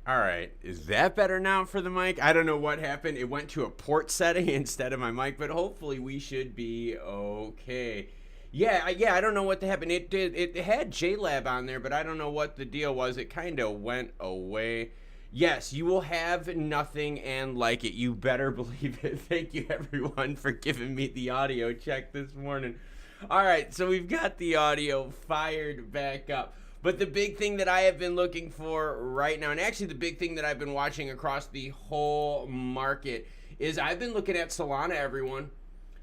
All right, is that better now for the mic? I don't know what happened. It went to a port setting instead of my mic, but hopefully we should be okay. Yeah, I don't know what happened. It had JLab on there, but I don't know what the deal was. It kind of went away. Yes, you will have nothing and like it. You better believe it. Thank you, everyone, for giving me the audio check this morning. All right, so we've got the audio fired back up. But the big thing that I have been looking for right now, and actually the big thing that I've been watching across the whole market, is I've been looking at Solana, everyone.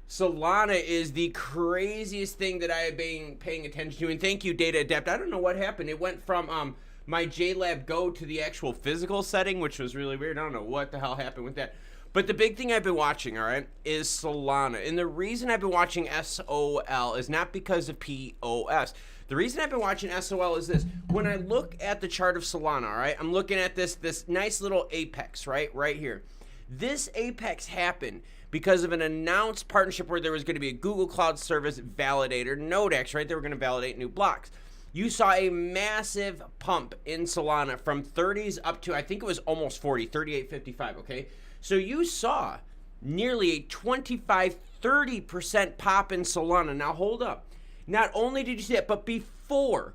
Solana is the craziest thing that I have been paying attention to. And thank you, Data Adept. I don't know what happened. It went from my JLab Go to the actual physical setting, which was really weird. I don't know what the hell happened with that. But the big thing I've been watching, all right, is Solana. And the reason I've been watching SOL is not because of POS. The reason I've been watching SOL is this. When I look at the chart of Solana, all right, I'm looking at this nice little apex, right here. This apex happened because of an announced partnership where there was going to be a Google Cloud Service validator, Nodex, right? They were going to validate new blocks. You saw a massive pump in Solana from 30s up to, I think it was almost 40, 38.55, okay? So you saw nearly a 25-30% pop in Solana. Now hold up. Not only did you see that, but before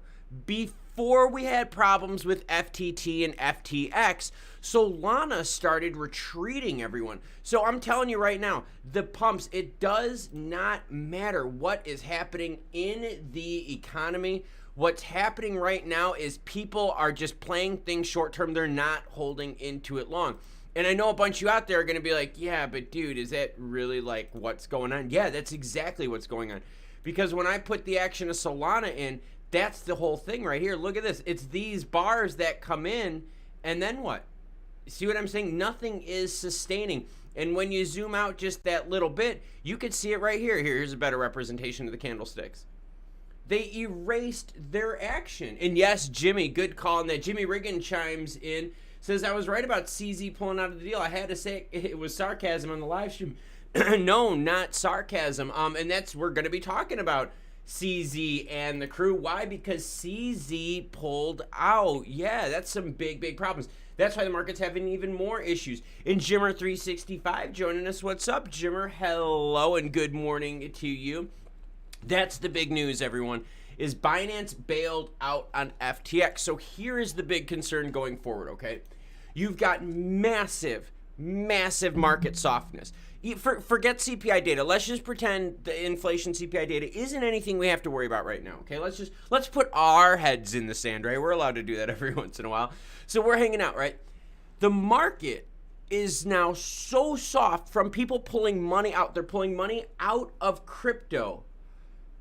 we had problems with FTT and FTX, Solana started retreating, everyone. So I'm telling you right now, the pumps, it does not matter what is happening in the economy. What's happening right now is people are just playing things short term. They're not holding into it long. And I know a bunch of you out there are going to be like, yeah, but dude, is that really like what's going on? Yeah, that's exactly what's going on. Because when I put the action of Solana in, that's the whole thing right here. Look at this. It's these bars that come in, and then what? See what I'm saying? Nothing is sustaining. And when you zoom out just that little bit, you could see it right here. Here's a better representation of the candlesticks. They erased their action. And yes, Jimmy, good call on that. Jimmy Riggin chimes in, says, I was right about CZ pulling out of the deal. I had to say it was sarcasm on the live stream. No, not sarcasm. And we're going to be talking about CZ and the crew. Why? Because CZ pulled out. Yeah, that's some big problems. That's why the market's having even more issues. And Jimmer365 joining us. What's up, Jimmer? Hello and good morning to you. That's the big news, everyone, is Binance bailed out on FTX. So here is the big concern going forward, okay? You've got massive market softness. Forget CPI data. Let's just pretend the inflation CPI data isn't anything we have to worry about right now, okay? Let's put our heads in the sand, right? We're allowed to do that every once in a while. So we're hanging out, right? The market is now so soft from people pulling money out. They're pulling money out of crypto,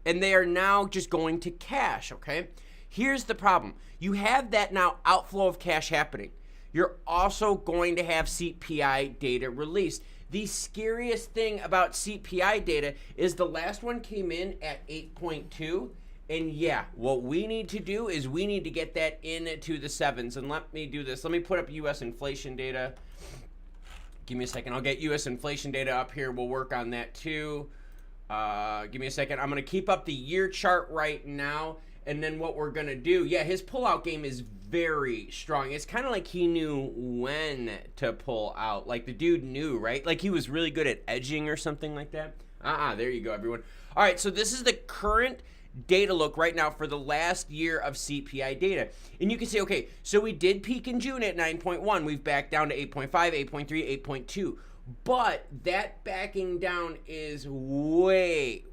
and they are now just going to cash, okay? Here's the problem. You have that now outflow of cash happening. You're also going to have CPI data released. The scariest thing about CPI data is the last one came in at 8.2. And yeah, what we need to do is we need to get that into the 7s. And let me do this. Let me put up U.S. inflation data. Give me a second. I'll get U.S. inflation data up here. We'll work on that too. Give me a second. I'm going to keep up the year chart right now. And then what we're going to do, yeah, his pullout game is very strong. It's kind of like he knew when to pull out. Like the dude knew, right? Like he was really good at edging or something like that. There you go, everyone. All right, so this is the current data look right now for the last year of CPI data. And you can say, okay, so we did peak in June at 9.1. We've backed down to 8.5, 8.3, 8.2. But that backing down is way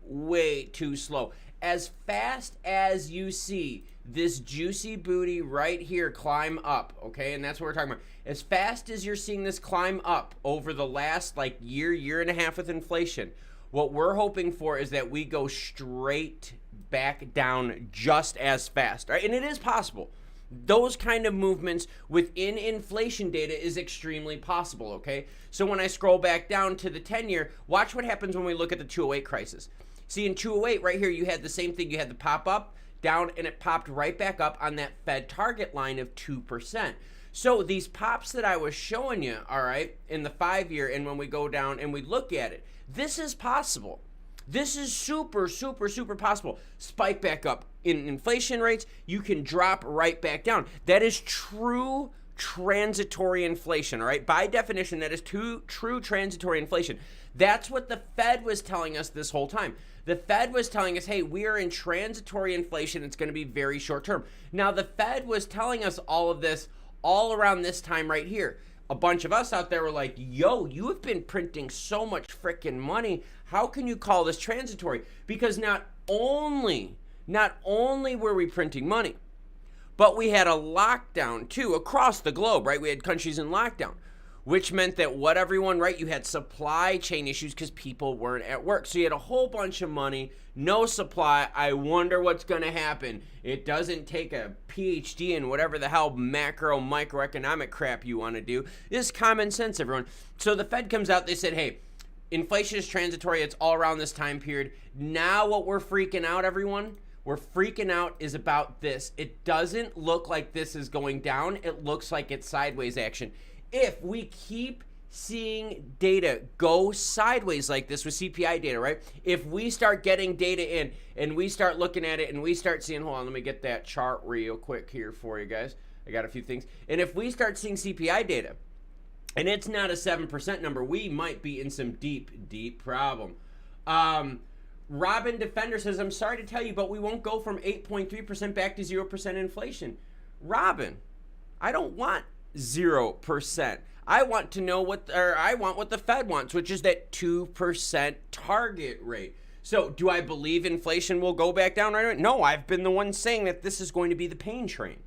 too slow. As fast as you see this juicy booty right here climb up, okay, and that's what we're talking about. As fast as you're seeing this climb up over the last like year and a half with inflation, what we're hoping for is that we go straight back down just as fast, right? And it is possible. Those kind of movements within inflation data is extremely possible, okay? So when I scroll back down to the 10-year, watch what happens when we look at the 208 crisis. See, in 208 right here, you had the same thing. You had the pop up, down, and it popped right back up on that Fed target line of 2%. So these pops that I was showing you, all right, in the 5-year, and when we go down and we look at it, this is possible. This is super possible. Spike back up in inflation rates, you can drop right back down. That is true transitory inflation, all right? By definition, that is true transitory inflation. That's what the Fed was telling us this whole time. The Fed was telling us, hey, we are in transitory inflation. It's going to be very short term. Now, the Fed was telling us all of this all around this time right here. A bunch of us out there were like, yo, you have been printing so much freaking money. How can you call this transitory? Because not only were we printing money, but we had a lockdown too across the globe, right? We had countries in lockdown, which meant that what everyone, right? You had supply chain issues because people weren't at work. So you had a whole bunch of money, no supply. I wonder what's going to happen. It doesn't take a PhD in whatever the hell macro, microeconomic crap you want to do. This is common sense, everyone. So the Fed comes out, they said, hey, inflation is transitory. It's all around this time period. Now what we're freaking out, everyone, we're freaking out is about this. It doesn't look like this is going down. It looks like it's sideways action. If we keep seeing data go sideways like this with CPI data, right? If we start getting data in and we start looking at it and we start seeing, hold on, let me get that chart real quick here for you guys. I got a few things. And if we start seeing CPI data and it's not a 7% number, we might be in some deep, deep problem. Robin Defender says, I'm sorry to tell you, but we won't go from 8.3% back to 0% inflation. Robin, I don't want 0%. I want to know I want what the Fed wants, which is that 2% target rate. So do I believe inflation will go back down right away? No, I've been the one saying that this is going to be the pain train.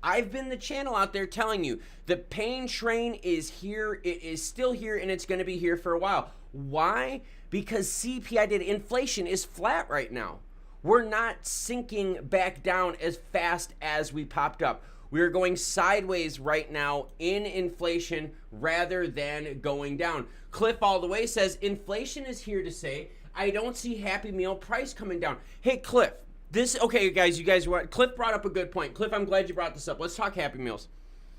I've been the channel out there telling you the pain train is here. It is still here and it's going to be here for a while. Why? Because CPI data, inflation is flat right now. We're not sinking back down as fast as we popped up. We're going sideways right now in inflation rather than going down. Cliff all the way says, inflation is here to say, I don't see Happy Meal price coming down. Hey, Cliff, okay, guys, Cliff brought up a good point. Cliff, I'm glad you brought this up. Let's talk Happy Meals.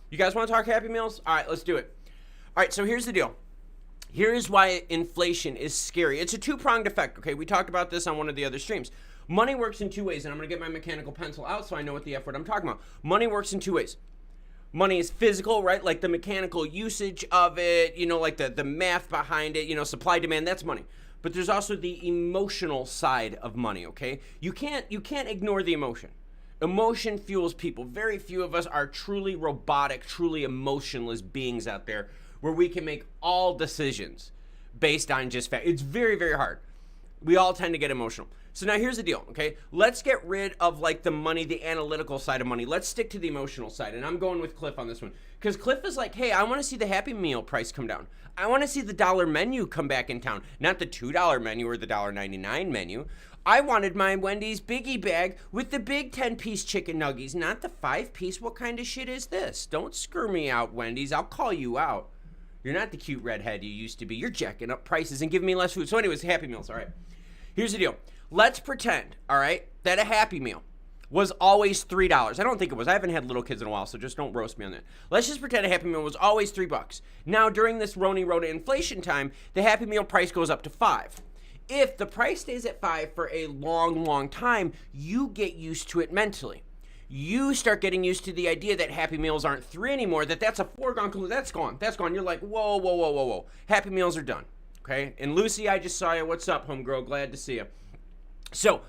You guys want to talk Happy Meals? All right, let's do it. All right, so here's the deal. Here is why inflation is scary. It's a two-pronged effect, okay? We talked about this on one of the other streams. Money works in two ways, and I'm going to get my mechanical pencil out so I know what the F word I'm talking about. Money works in two ways. Money is physical, right? Like the mechanical usage of it, like the math behind it, supply, demand, that's money. But there's also the emotional side of money, okay? You can't ignore the emotion. Emotion fuels people. Very few of us are truly robotic, truly emotionless beings out there where we can make all decisions based on just fact. It's very, very hard. We all tend to get emotional. So now here's the deal, okay? Let's get rid of like the money, the analytical side of money. Let's stick to the emotional side. And I'm going with Cliff on this one. Because Cliff is like, hey, I want to see the Happy Meal price come down. I want to see the dollar menu come back in town. Not the $2 menu or the $1.99 menu. I wanted my Wendy's Biggie bag with the big 10-piece chicken nuggies, not the 5-piece. What kind of shit is this? Don't screw me out, Wendy's. I'll call you out. You're not the cute redhead you used to be. You're jacking up prices and giving me less food. So anyways, Happy Meals, all right. Here's the deal. Let's pretend, all right, that a Happy Meal was always $3. I don't think it was. I haven't had little kids in a while, so just don't roast me on that. Let's just pretend a Happy Meal was always $3. Now, during this Rona inflation time, the Happy Meal price goes up to $5. If the price stays at $5 for a long, long time, you get used to it mentally. You start getting used to the idea that Happy Meals aren't $3 anymore, that's a foregone conclusion. That's gone. That's gone. You're like, whoa. Happy Meals are done, okay? And Lucy, I just saw you. What's up, homegirl? Glad to see you. So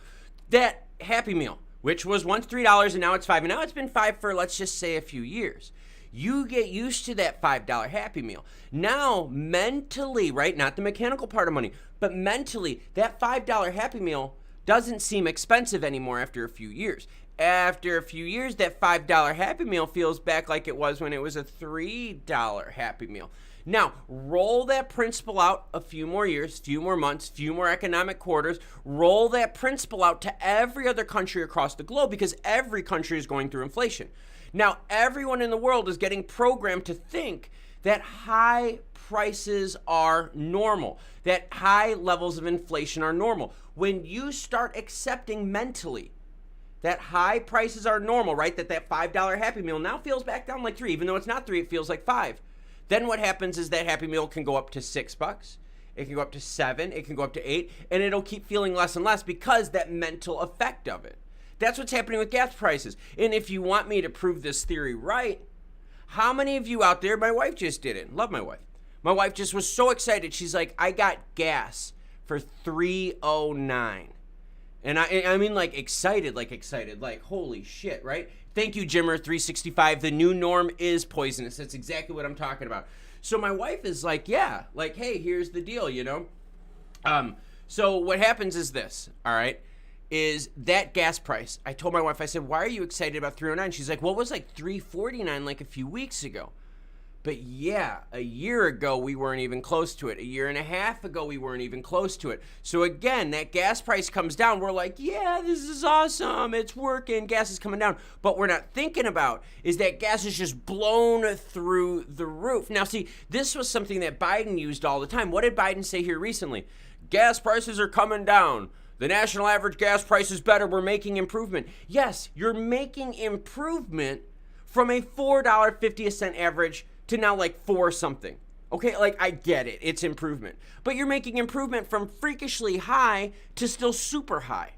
that Happy Meal, which was once $3 and now it's $5, and now it's been $5 for, let's just say, a few years. You get used to that $5 Happy Meal. Now, mentally, right, not the mechanical part of money, but mentally, that $5 Happy Meal doesn't seem expensive anymore after a few years. After a few years, that $5 Happy Meal feels back like it was when it was a $3 Happy Meal. Now, roll that principle out a few more years, few more months, few more economic quarters. Roll that principle out to every other country across the globe because every country is going through inflation. Now, everyone in the world is getting programmed to think that high prices are normal, that high levels of inflation are normal. When you start accepting mentally that high prices are normal, right, that $5 Happy Meal now feels back down like $3, even though it's not $3, it feels like $5. Then what happens is that Happy Meal can go up to $6. It can go up to $7. It can go up to $8. And it'll keep feeling less and less because that mental effect of it. That's what's happening with gas prices. And if you want me to prove this theory right, How many of you out there, my wife just did it. Love my wife. My wife just was so excited. She's like, I got gas for $3.09. And I mean like excited, like holy shit, right? Thank you, Jimmer365. The new norm is poisonous. That's exactly what I'm talking about. So my wife is like, yeah, like, hey, here's the deal, you know? So what happens is this, all right, is that gas price. I told my wife, I said, why are you excited about 309? She's like, well, it was like 349 like a few weeks ago. But yeah, a year ago, we weren't even close to it. A year and a half ago, we weren't even close to it. So again, that gas price comes down. We're like, yeah, this is awesome. It's working. Gas is coming down. But we're not thinking about is that gas is just blown through the roof. Now, see, this was something that Biden used all the time. What did Biden say here recently? Gas prices are coming down. The national average gas price is better. We're making improvement. Yes, you're making improvement from a $4.50 average to now like 4 something. Okay, like I get it, it's improvement. But you're making improvement from freakishly high to still super high.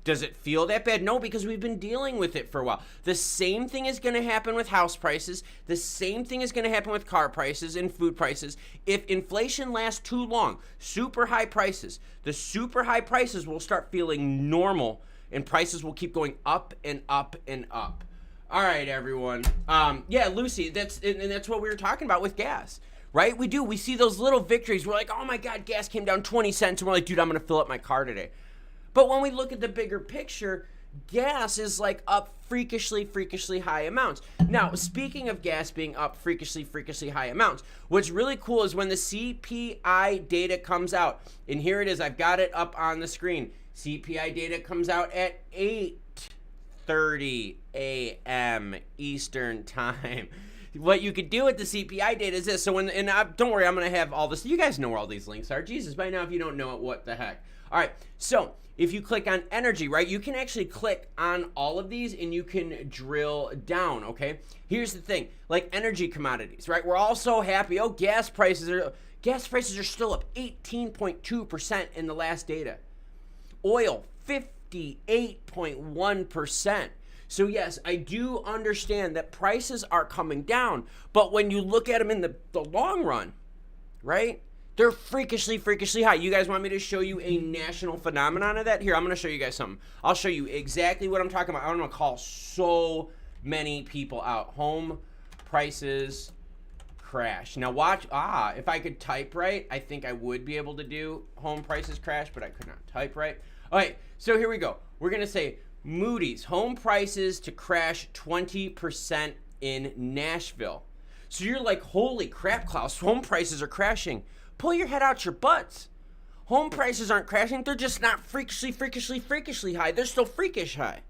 Does it feel that bad? No, because we've been dealing with it for a while. The same thing is going to happen with house prices. The same thing is going to happen with car prices and food prices. If inflation lasts too long, super high prices, the super high prices will start feeling normal and prices will keep going up and up and up. All right, everyone. Yeah, Lucy, that's what we were talking about with gas, right? We see those little victories. We're like, oh my God, gas came down 20 cents. And we're like, dude, I'm going to fill up my car today. But when we look at the bigger picture, gas is like up freakishly high amounts. Now, speaking of gas being up freakishly high amounts, what's really cool is when the CPI data comes out, and here it is, I've got it up on the screen. CPI data comes out at 8:30 a.m. Eastern time. What you could do with the CPI data is this. So don't worry, I'm going to have all this. You guys know where all these links are. Jesus, by now, if you don't know it, what the heck? All right, so if you click on energy, right, you can actually click on all of these and you can drill down, okay? Here's the thing, like energy commodities, right? We're all so happy. Oh, gas prices are still up 18.2% in the last data. Oil, 58.1%. So yes, I do understand that prices are coming down, but when you look at them in the long run, right, they're freakishly high. You guys want me to show you a national phenomenon of that? Here, I'm going to show you guys something. I'll show you exactly what I'm talking about. I'm going to call so many people out. Home prices crash. Now watch, if I could type right, I think I would be able to do home prices crash, but I could not type right. All right, so here we go. We're going to say Moody's, home prices to crash 20% in Nashville. So you're like, holy crap, Klaus, home prices are crashing. Pull your head out your butts. Home prices aren't crashing. They're just not freakishly high. They're still freakish high.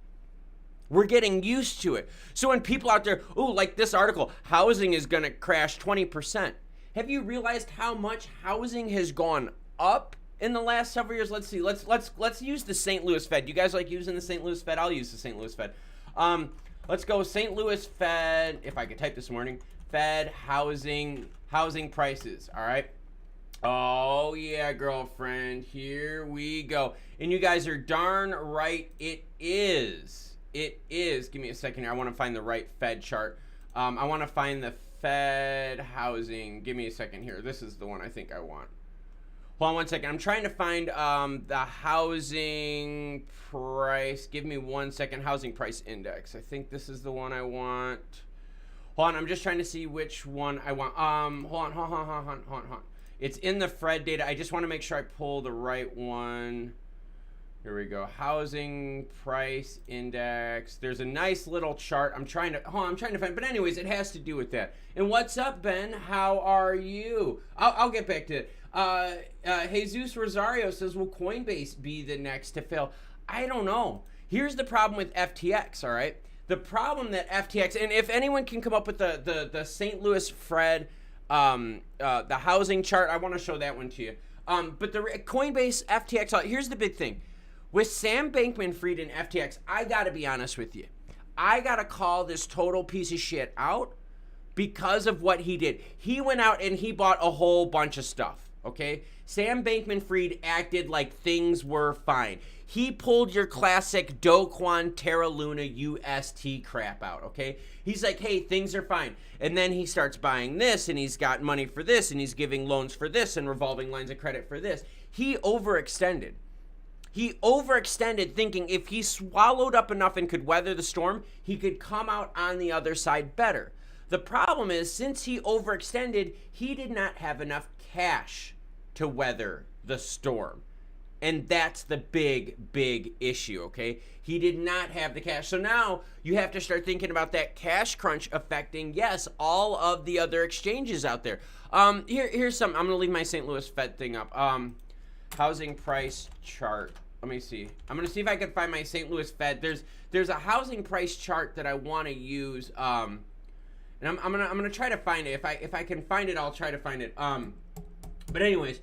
We're getting used to it. So when people out there, like this article, housing is going to crash 20%. Have you realized how much housing has gone up in the last several years? Let's see. Let's use the St. Louis Fed. You guys like using the St. Louis Fed? I'll use the St. Louis Fed. Let's go St. Louis Fed. If I could type this morning, Fed housing prices. All right. Oh yeah, girlfriend. Here we go. And you guys are darn right. It is. Give me a second here. I want to find the right Fed chart. I want to find the Fed housing. Give me a second here. This is the one I think I want. Hold on one second. I'm trying to find the housing price. Give me 1 second. Housing price index. I think this is the one I want. Hold on. I'm just trying to see which one I want. Hold on. It's in the Fred data. I just want to make sure I pull the right one. Here we go. Housing price index. There's a nice little chart. I'm trying to find, but anyways, it has to do with that. And what's up, Ben? How are you? I'll get back to it. Jesus Rosario says, will Coinbase be the next to fail? I don't know. Here's the problem with FTX, all right? The problem that FTX, and if anyone can come up with the St. Louis Fred, the housing chart, I want to show that one to you. But the Coinbase, FTX, here's the big thing. With Sam Bankman-Fried and FTX, I got to be honest with you. I got to call this total piece of shit out because of what he did. He went out and he bought a whole bunch of stuff. okay? Sam Bankman-Fried acted like things were fine. He pulled your classic Do Kwon Terra Luna UST crap out, okay? He's like, hey, things are fine. And then he starts buying this, and he's got money for this, and he's giving loans for this, and revolving lines of credit for this. He overextended. He overextended, thinking if he swallowed up enough and could weather the storm, he could come out on the other side better. The problem is, since he overextended, he did not have enough cash to weather the storm. And that's the big, big issue, okay? He did not have the cash. So now you have to start thinking about that cash crunch affecting, yes, all of the other exchanges out there. Here's some. I'm going to leave my St. Louis Fed thing up. Housing price chart. Let me see. I'm going to see if I can find my St. Louis Fed. There's a housing price chart that I want to use. And I'm gonna try to find it. If I can find it, I'll try to find it. But anyways,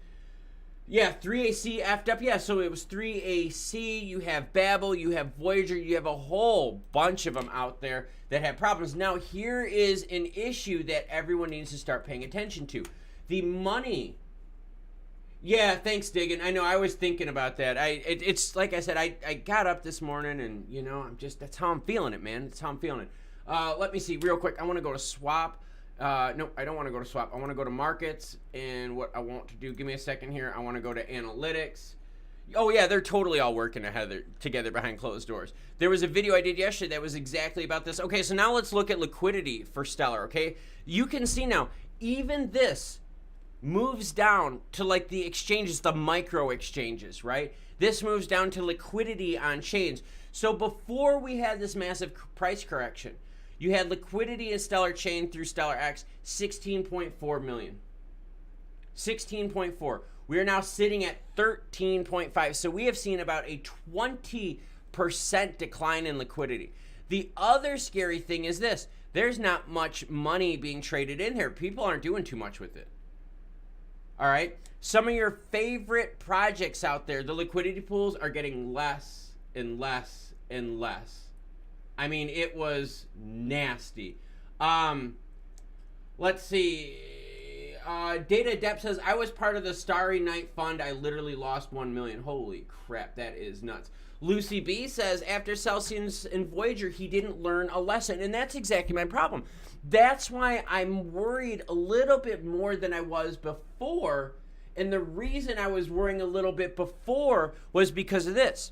yeah, 3AC effed up. Yeah, so it was 3AC. You have Babel, you have Voyager, you have a whole bunch of them out there that have problems. Now, here is an issue that everyone needs to start paying attention to. The money. Yeah, thanks, Diggin. I know, I was thinking about that. It's like I said, I got up this morning and, you know, that's how I'm feeling it, man. That's how I'm feeling it. Let me see real quick. I want to go to swap. No, I don't want to go to swap. I want to go to markets, and what I want to do, give me a second here. I want to go to analytics. Oh yeah, they're totally all working together behind closed doors. There was a video I did yesterday that was exactly about this. Okay, so now let's look at liquidity for Stellar, okay? You can see now, even this moves down to like the exchanges, the micro exchanges, right? This moves down to liquidity on chains. So before we had this massive price correction, you had liquidity in Stellar Chain through Stellar X, 16.4 million. 16.4. We are now sitting at 13.5. So we have seen about a 20% decline in liquidity. The other scary thing is this. There's not much money being traded in here. People aren't doing too much with it. All right? Some of your favorite projects out there, the liquidity pools are getting less and less and less. I mean, it was nasty. Let's see. Data Adept says, I was part of the Starry Night Fund. I literally lost 1 million. Holy crap, that is nuts. Lucy B says, after Celsius and Voyager, he didn't learn a lesson. And that's exactly my problem. That's why I'm worried a little bit more than I was before. And the reason I was worrying a little bit before was because of this.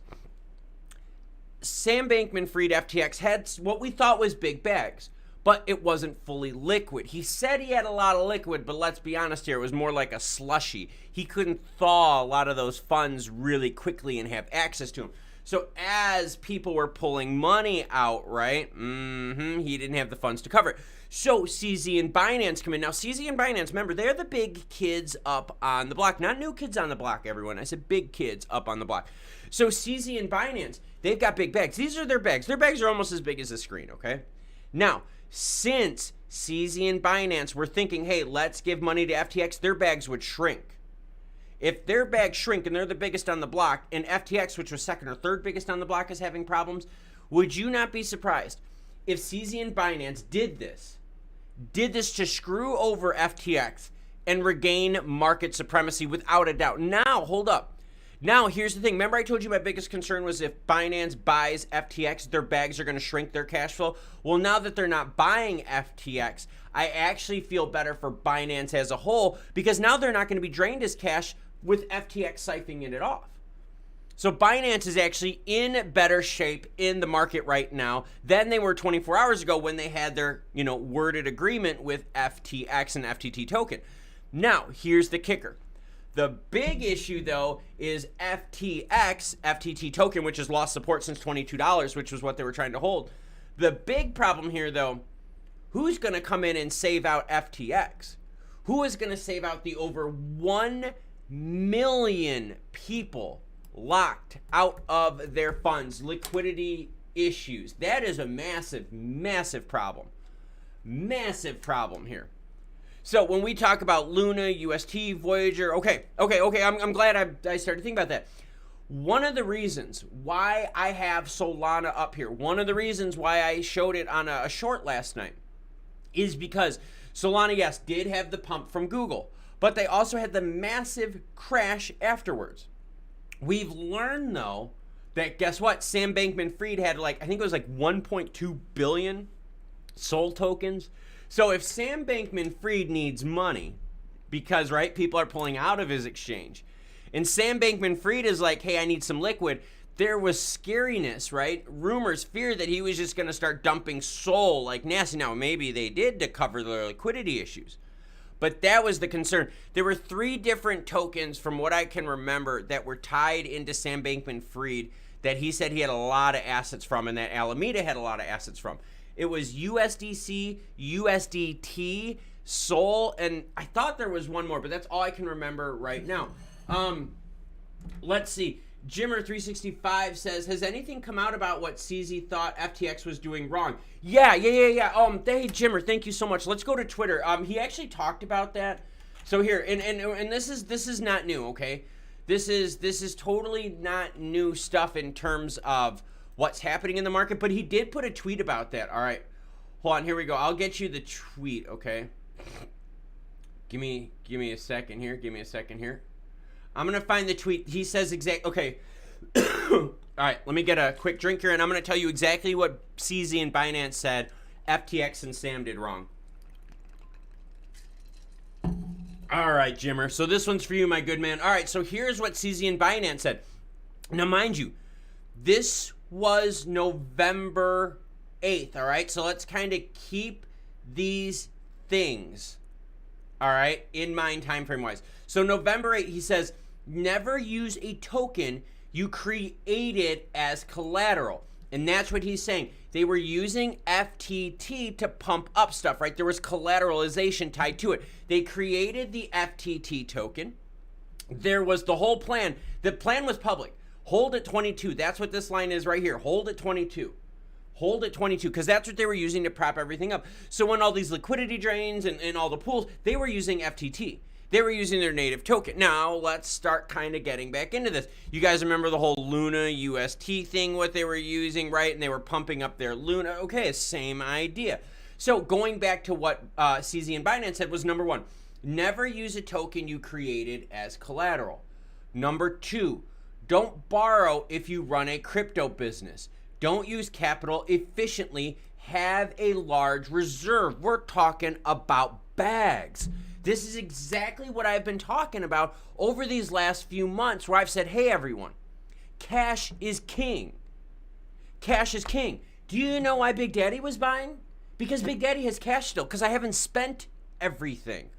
Sam Bankman-Fried FTX had what we thought was big bags, but it wasn't fully liquid. He said he had a lot of liquid, but let's be honest here, it was more like a slushy. He couldn't thaw a lot of those funds really quickly and have access to them. So as people were pulling money out, right, he didn't have the funds to cover it. So CZ and Binance come in. Now, CZ and Binance, remember, they're the big kids up on the block. Not new kids on the block, everyone. I said big kids up on the block. So CZ and Binance, they've got big bags. These are their bags. Their bags are almost as big as the screen, okay? Now, since CZ and Binance were thinking, hey, let's give money to FTX, their bags would shrink. If their bags shrink and they're the biggest on the block, and FTX, which was second or third biggest on the block, is having problems, would you not be surprised if CZ and Binance did this to screw over FTX and regain market supremacy without a doubt? Now, hold up. Now, here's the thing. Remember I told you my biggest concern was if Binance buys FTX, their bags are going to shrink their cash flow? Well, now that they're not buying FTX, I actually feel better for Binance as a whole because now they're not going to be drained as cash with FTX siphoning it off. So Binance is actually in better shape in the market right now than they were 24 hours ago when they had their, worded agreement with FTX and FTT token. Now, here's the kicker. The big issue, though, is FTT token, which has lost support since $22, which was what they were trying to hold. The big problem here, though, who's going to come in and save out FTX? Who is going to save out the over 1 million people locked out of their funds? Liquidity issues. That is a massive, massive problem. Massive problem here. So when we talk about Luna, UST, Voyager, okay, I'm glad I started thinking about that. One of the reasons why I have Solana up here, one of the reasons why I showed it on a short last night is because Solana, yes, did have the pump from Google, but they also had the massive crash afterwards. We've learned, though, that guess what? Sam Bankman-Fried had I think it was 1.2 billion SOL tokens. So if Sam Bankman-Fried needs money because, right, people are pulling out of his exchange, and Sam Bankman-Fried is like, hey, I need some liquid, there was scariness, right? Rumors, fear that he was just going to start dumping SOL like nasty. Now, maybe they did to cover their liquidity issues, but that was the concern. There were 3 different tokens, from what I can remember, that were tied into Sam Bankman-Fried that he said he had a lot of assets from, and that Alameda had a lot of assets from. It was USDC, USDT, SOL, and I thought there was one more, but that's all I can remember right now. Let's see. Jimmer365 says, has anything come out about what CZ thought FTX was doing wrong? Yeah. Hey, Jimmer, thank you so much. Let's go to Twitter. He actually talked about that. So here, and this is not new, okay? This is totally not new stuff in terms of what's happening in the market, but he did put a tweet about that. All right, hold on, here we go. I'll get you the tweet, okay? Give me a second here. I'm gonna find the tweet. He says okay. All right, let me get a quick drink here, and I'm gonna tell you exactly what CZ and Binance said FTX and Sam did wrong. All right, Jimmer. So this one's for you, my good man. All right, so here's what CZ and Binance said. Now, mind you, this was November 8th, all right? So let's kind of keep these things, all right, in mind time frame wise. So November 8th, he says, never use a token you created as collateral. And that's what he's saying. They were using FTT to pump up stuff, right? There was collateralization tied to it. They created the FTT token. There was the whole plan. The plan was public. Hold at 22. That's what this line is right here. Hold at 22. Hold at 22, because that's what they were using to prop everything up. So when all these liquidity drains and all the pools, they were using FTT. They were using their native token. Now, let's start kind of getting back into this. You guys remember the whole Luna UST thing, what they were using, right? And they were pumping up their Luna. Okay, same idea. So going back to what CZ and Binance said was, number 1, never use a token you created as collateral. Number 2, don't borrow if you run a crypto business. Don't use capital efficiently. Have a large reserve. We're talking about bags. This is exactly what I've been talking about over these last few months, where I've said, hey, everyone, cash is king. Cash is king. Do you know why Big Daddy was buying? Because Big Daddy has cash still, because I haven't spent everything.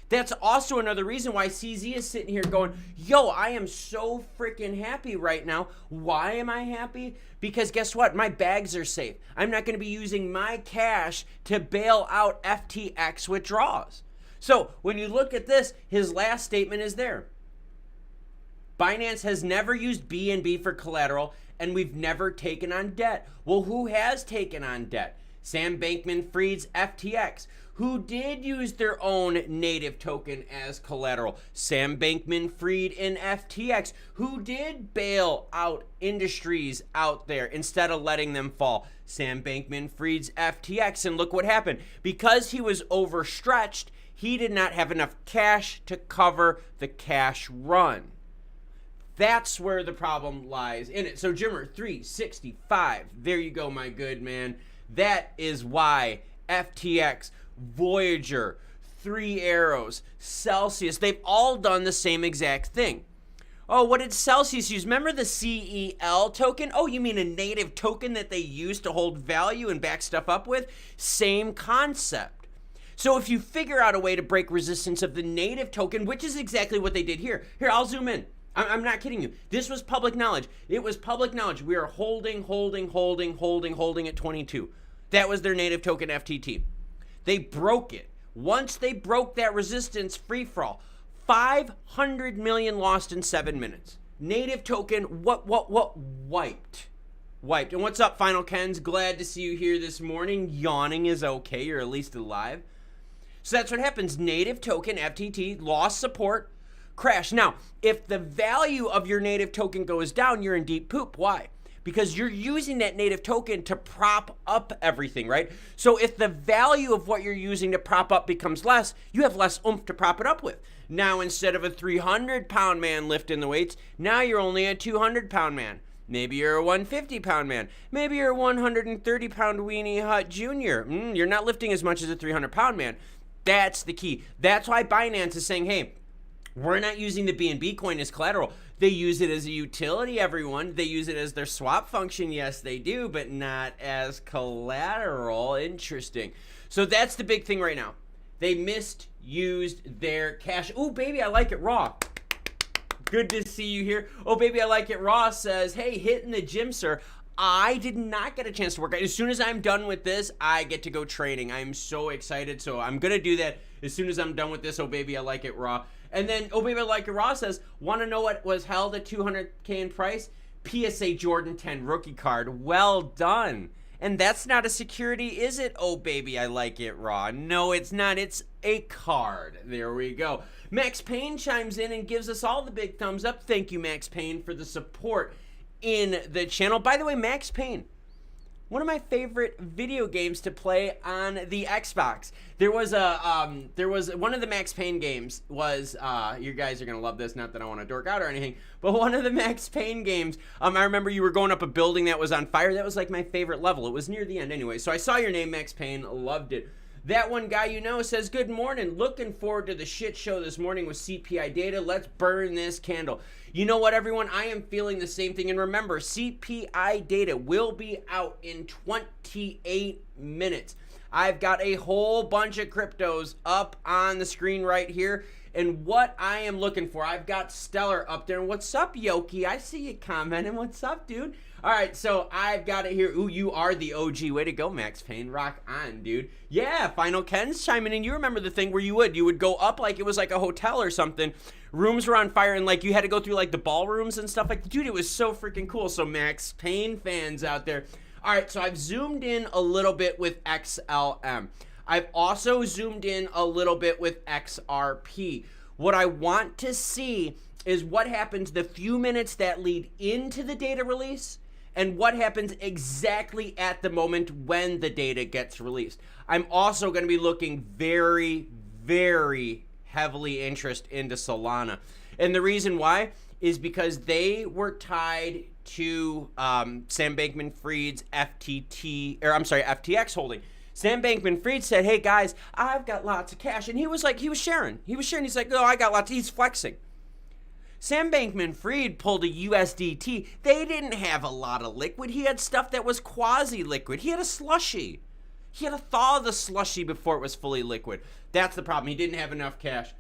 That's also another reason why CZ is sitting here going, yo, I am so freaking happy right now. Why am I happy? Because guess what? My bags are safe. I'm not going to be using my cash to bail out FTX withdrawals. So when you look at this, his last statement is there. Binance has never used BNB for collateral, and we've never taken on debt. Well, who has taken on debt? Sam Bankman-Fried's FTX, who did use their own native token as collateral. Sam Bankman-Fried and FTX, who did bail out industries out there instead of letting them fall. Sam Bankman-Fried's FTX, and look what happened. Because he was overstretched, he did not have enough cash to cover the cash run. That's where the problem lies in it. So Jimmer365, there you go, my good man. That is why FTX, Voyager, 3 Arrows, Celsius, they've all done the same exact thing. Oh, what did Celsius use? Remember the CEL token? Oh, you mean a native token that they use to hold value and back stuff up with? Same concept. So if you figure out a way to break resistance of the native token, which is exactly what they did here. Here, I'll zoom in. I'm not kidding you. This was public knowledge. It was public knowledge. We are holding at 22. That was their native token FTT. They broke it. Once they broke that resistance free for all, 500 million lost in 7 minutes. Native token, wiped. And what's up, Final Kens? Glad to see you here this morning. Yawning is okay. You're at least alive. So that's what happens. Native token FTT lost support, crash. Now, if the value of your native token goes down, you're in deep poop. Why? because you're using that native token to prop up everything, right? So if the value of what you're using to prop up becomes less, you have less oomph to prop it up with. Now, instead of a 300-pound man lifting the weights, now you're only a 200-pound man. Maybe you're a 150-pound man. Maybe you're a 130-pound weenie hut junior. You're not lifting as much as a 300-pound man. That's the key. That's why Binance is saying, hey, we're not using the BNB coin as collateral. They use it as a utility, everyone. They use it as their swap function. Yes, they do, but not as collateral. Interesting. So that's the big thing right now. They misused their cash. Oh, baby, I like it raw. Good to see you here. Oh, baby, I like it raw says, hey, hitting the gym, sir. I did not get a chance to work out. As soon as I'm done with this, I get to go training. I'm so excited. So I'm going to do that as soon as I'm done with this. Oh, baby, I like it raw. And then, oh, baby, I like it raw says, want to know what was held at $200K in price? PSA Jordan 10 rookie card. Well done. And that's not a security, is it? Oh, baby, I like it raw. No, it's not. It's a card. There we go. Max Payne chimes in and gives us all the big thumbs up. Thank you, Max Payne, for the support in the channel. By the way, Max Payne, one of my favorite video games to play on the Xbox. There was one of the Max Payne games was, you guys are gonna love this, not that I want to dork out or anything, but one of the Max Payne games, I remember you were going up a building that was on fire. That was like my favorite level. It was near the end anyway. So I saw your name, Max Payne, loved it. That one guy you know says, good morning. Looking forward to the shit show this morning with CPI data. Let's burn this candle. You know what, everyone? I am feeling the same thing. And remember, CPI data will be out in 28 minutes. I've got a whole bunch of cryptos up on the screen right here. And what I am looking for, I've got Stellar up there. And what's up, Yoki? I see you commenting. What's up, dude? All right, so I've got it here. Ooh, you are the OG. Way to go, Max Payne. Rock on, dude. Yeah, Final Ken's chiming in. You remember the thing where you would go up like it was like a hotel or something. Rooms were on fire, and like you had to go through like the ballrooms and stuff. Like, dude, it was so freaking cool. So Max Payne fans out there. All right, so I've zoomed in a little bit with XLM. I've also zoomed in a little bit with XRP. What I want to see is what happens the few minutes that lead into the data release and what happens exactly at the moment when the data gets released. I'm also going to be looking very, very heavily interested into Solana. And the reason why is because they were tied to Sam Bankman-Fried's FTX holding. Sam Bankman-Fried said, hey guys, I've got lots of cash. And he was sharing. He's like, oh, I got lots. He's flexing. Sam Bankman-Fried pulled a USDT. They didn't have a lot of liquid. He had stuff that was quasi-liquid. He had a slushy. He had to thaw the slushy before it was fully liquid. That's the problem. He didn't have enough cash.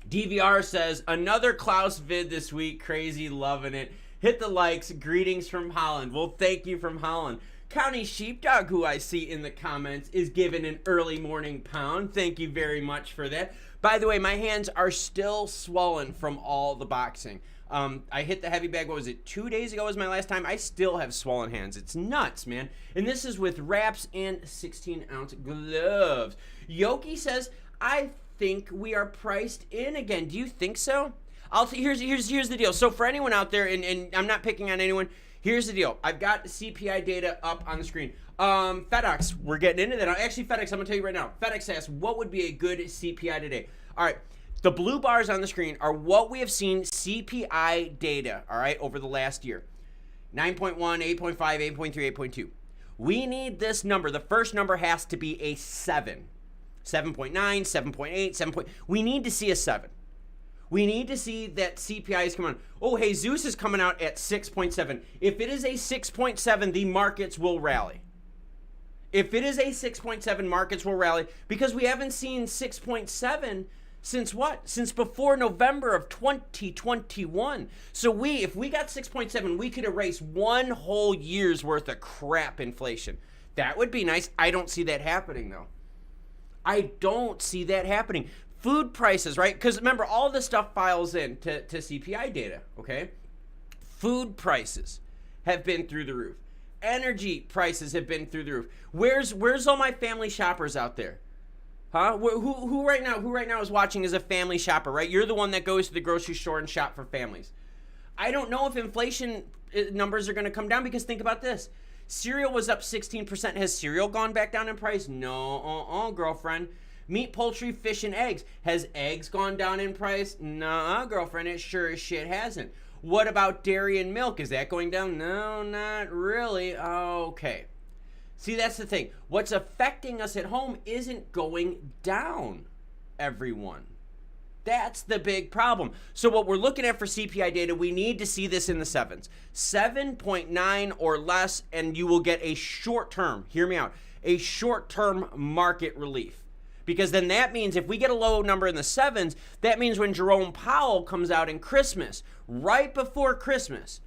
DVR says, another Klaus vid this week. Crazy, loving it. Hit the likes. Greetings from Holland. Well, thank you from Holland. County Sheepdog, who I see in the comments, is given an early morning pound. Thank you very much for that. By the way, my hands are still swollen from all the boxing. I hit the heavy bag, what was it, 2 days ago was my last time? I still have swollen hands. It's nuts, man. And this is with wraps and 16-ounce gloves. Yoki says, I think we are priced in again. Do you think so? Here's the deal. So for anyone out there, and I'm not picking on anyone, here's the deal. I've got CPI data up on the screen. FedEx, we're getting into that. Actually, FedEx, I'm going to tell you right now. FedEx asks, what would be a good CPI today? All right, the blue bars on the screen are what we have seen CPI data, all right, over the last year. 9.1, 8.5, 8.3, 8.2. We need this number. The first number has to be a 7. 7.9, 7.8, 7. We need to see a 7. We need to see that CPI is coming on. Oh, hey, Zeus is coming out at 6.7. If it is a 6.7, the markets will rally. If it is a 6.7, markets will rally because we haven't seen 6.7 since what? Since before November of 2021. So if we got 6.7, we could erase one whole year's worth of crap inflation. That would be nice. I don't see that happening, though. I don't see that happening. Food prices, right? Because remember, all this stuff files in to CPI data, okay? Food prices have been through the roof. Energy prices have been through the roof. Where's all my family shoppers out there? Huh? Who right now is watching as a family shopper, right? You're the one that goes to the grocery store and shop for families. I don't know if inflation numbers are going to come down, because think about this. Cereal was up 16%. Has cereal gone back down in price? No, girlfriend. Meat, poultry, fish, and eggs. Has eggs gone down in price? No, girlfriend. It sure as shit hasn't. What about dairy and milk? Is that going down? No, not really. Okay. See, that's the thing. What's affecting us at home isn't going down, everyone. That's the big problem. So what we're looking at for CPI data, we need to see this in the 7s. 7.9 or less, and you will get a short-term, hear me out, a short-term market relief. Because then that means if we get a low number in the 7s, that means when Jerome Powell comes out in Christmas, right before Christmas,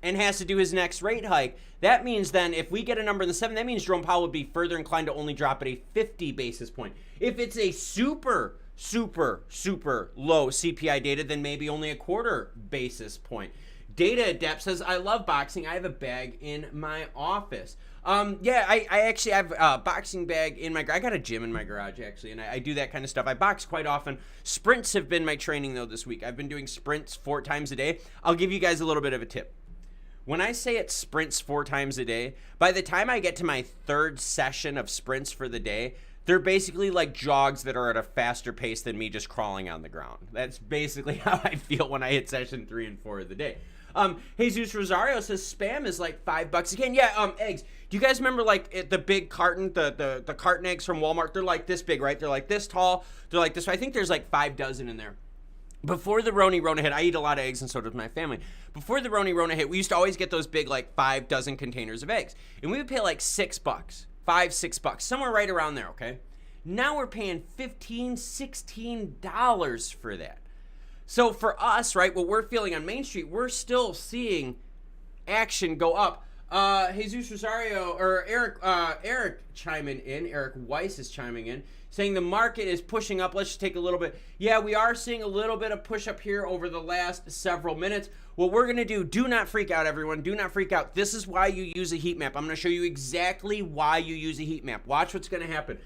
and has to do his next rate hike, that means then if we get a number in the 7, that means Jerome Powell would be further inclined to only drop at a 50 basis point. If it's a super low CPI data, then maybe only a quarter basis point. Data Adept says, I love boxing. I have a bag in my office. Yeah, I actually have a boxing bag in my garage. I got a gym in my garage, actually, and I do that kind of stuff. I box quite often. Sprints have been my training, though, this week. I've been doing sprints 4 times a day. I'll give you guys a little bit of a tip. When I say it's sprints 4 times a day, by the time I get to my 3rd session of sprints for the day, they're basically like jogs that are at a faster pace than me just crawling on the ground. That's basically how I feel when I hit session 3 and 4 of the day. Jesus Rosario says spam is like $5 again. Yeah, eggs. Do you guys remember like the big carton, the carton eggs from Walmart? They're like this big, right? They're like this tall. They're like this. I think there's like 5 dozen in there. Before the Rona hit, I eat a lot of eggs, and so does my family. Before the Rona hit, we used to always get those big like 5 dozen containers of eggs, and we would pay like $6, $5-6, somewhere right around there. Okay. Now we're paying $15, $16 for that. So for us, right, what we're feeling on Main Street, we're still seeing action go up. Jesus Rosario, or Eric chiming in, Eric Weiss is chiming in, saying the market is pushing up. Let's just take a little bit. Yeah, we are seeing a little bit of push up here over the last several minutes. What we're going to do not freak out, everyone. Do not freak out. This is why you use a heat map. I'm going to show you exactly why you use a heat map. Watch what's going to happen.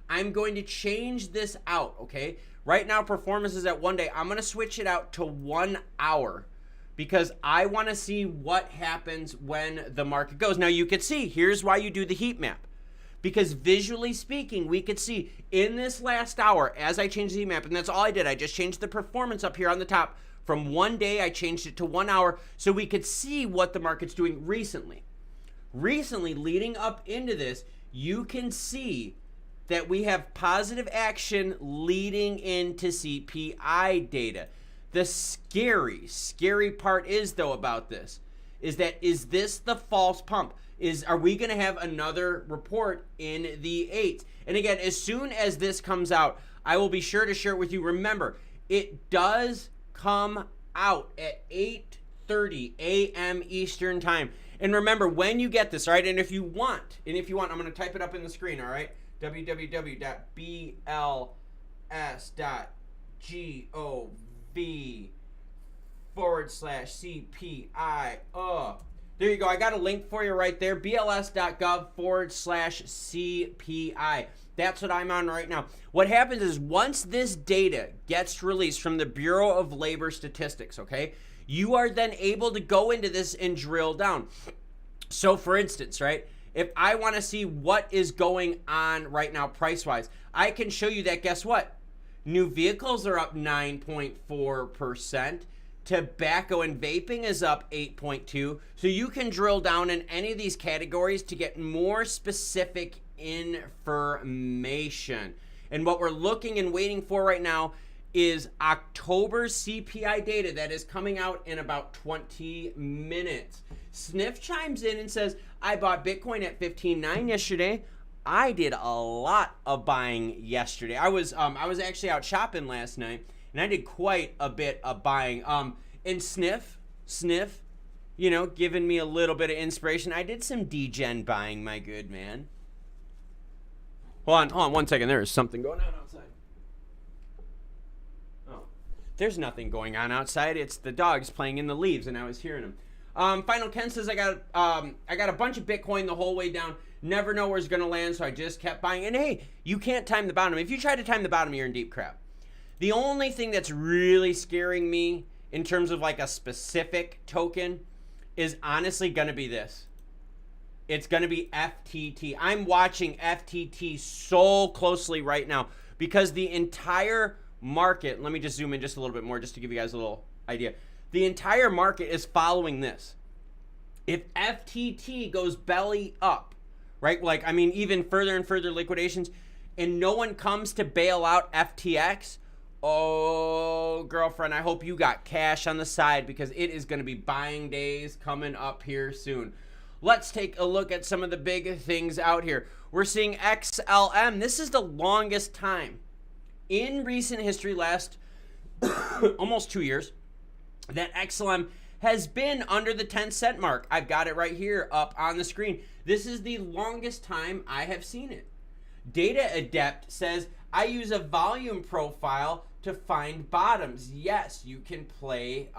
I'm going to change this out, okay? Right now, performance is at 1 day. I'm going to switch it out to 1 hour because I want to see what happens when the market goes. Now, you could see, here's why you do the heat map. Because visually speaking, we could see in this last hour, as I changed the heat map, and that's all I did. I just changed the performance up here on the top. From 1 day, I changed it to 1 hour so we could see what the market's doing recently. Recently, leading up into this, you can see that we have positive action leading into CPI data. The scary part is, though, about this, is this the false pump? Are we going to have another report in the 8th? And again, as soon as this comes out, I will be sure to share it with you. Remember, it does come out at 8:30 a.m. Eastern time. And remember, when you get this, all right, and if you want, I'm going to type it up in the screen, all right? bls.gov/CPI. There you go. I got a link for you right there. bls.gov/CPI. That's what I'm on right now. What happens is once this data gets released from the Bureau of Labor Statistics, okay, you are then able to go into this and drill down. So for instance, right, if I want to see what is going on right now price-wise, I can show you that, guess what? New vehicles are up 9.4%. Tobacco and vaping is up 8.2%. So you can drill down in any of these categories to get more specific information. And what we're looking and waiting for right now is October CPI data that is coming out in about 20 minutes. Sniff chimes in and says, I bought Bitcoin at 15.9 yesterday. I did a lot of buying yesterday. I was actually out shopping last night, and I did quite a bit of buying. And Sniff, you know, giving me a little bit of inspiration. I did some degen buying, my good man. Hold on 1 second. There is something going on outside. Oh, there's nothing going on outside. It's the dogs playing in the leaves, and I was hearing them. Final Ken says I got a bunch of Bitcoin the whole way down. Never know where it's going to land, so I just kept buying. And hey, you can't time the bottom. If you try to time the bottom, you're in deep crap. The only thing that's really scaring me in terms of like a specific token is honestly going to be this. It's going to be FTT. I'm watching FTT so closely right now because the entire market, let me just zoom in just a little bit more just to give you guys a little idea. The entire market is following this. If FTT goes belly up, right? Like, I mean, even further and further liquidations, and no one comes to bail out FTX, oh, girlfriend, I hope you got cash on the side because it is going to be buying days coming up here soon. Let's take a look at some of the big things out here. We're seeing XLM. This is the longest time in recent history, last almost 2 years, that XLM has been under the 10-cent mark. I've got it right here up on the screen. This is the longest time I have seen it. Data Adept says, I use a volume profile to find bottoms. Yes, you can play,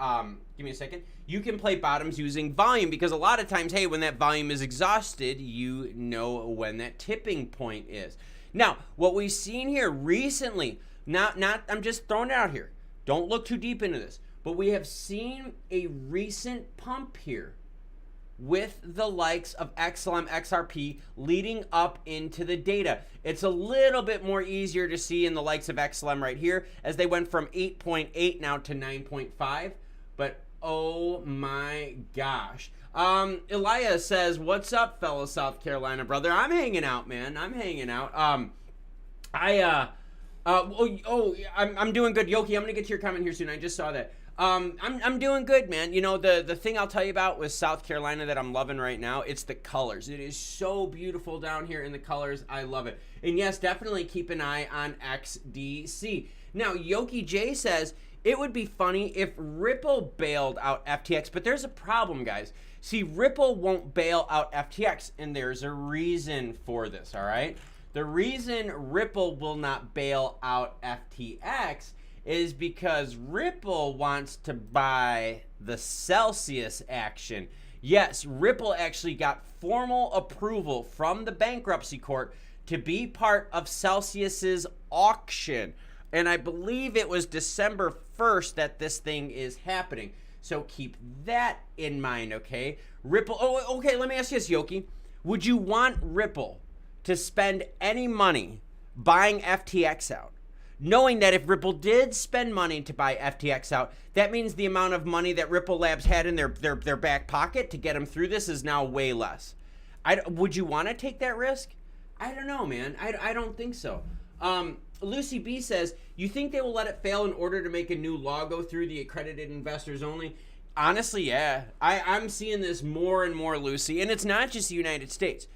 give me a second. You can play bottoms using volume because a lot of times, hey, when that volume is exhausted, you know when that tipping point is. Now, what we've seen here recently, I'm just throwing it out here. Don't look too deep into this. But we have seen a recent pump here with the likes of XLM, XRP leading up into the data. It's a little bit more easier to see in the likes of XLM right here as they went from 8.8 now to 9.5. But oh my gosh. Elia says, what's up, fellow South Carolina brother? I'm hanging out, man. I'm hanging out. I'm doing good. Yoki, I'm gonna get to your comment here soon. I just saw that. I'm doing good, man. You know, the thing I'll tell you about with South Carolina that I'm loving right now, it's the colors. It is so beautiful down here in the colors. I love it. And yes, definitely keep an eye on XDC. Now, Yoki J says, it would be funny if Ripple bailed out FTX, but there's a problem, guys. See, Ripple won't bail out FTX, and there's a reason for this, all right? The reason Ripple will not bail out FTX is because Ripple wants to buy the Celsius action. Yes, Ripple actually got formal approval from the bankruptcy court to be part of Celsius's auction. And I believe it was December 1st that this thing is happening. So keep that in mind, okay? Ripple, okay, let me ask you this, Yoki. Would you want Ripple to spend any money buying FTX out? Knowing that if Ripple did spend money to buy FTX out, that means the amount of money that Ripple Labs had in their back pocket to get them through this is now way less. Would you want to take that risk? I don't know, man. I don't think so. Lucy B says, you think they will let it fail in order to make a new law go through the accredited investors only? Honestly, yeah. I'm seeing this more and more, Lucy. And it's not just the United States.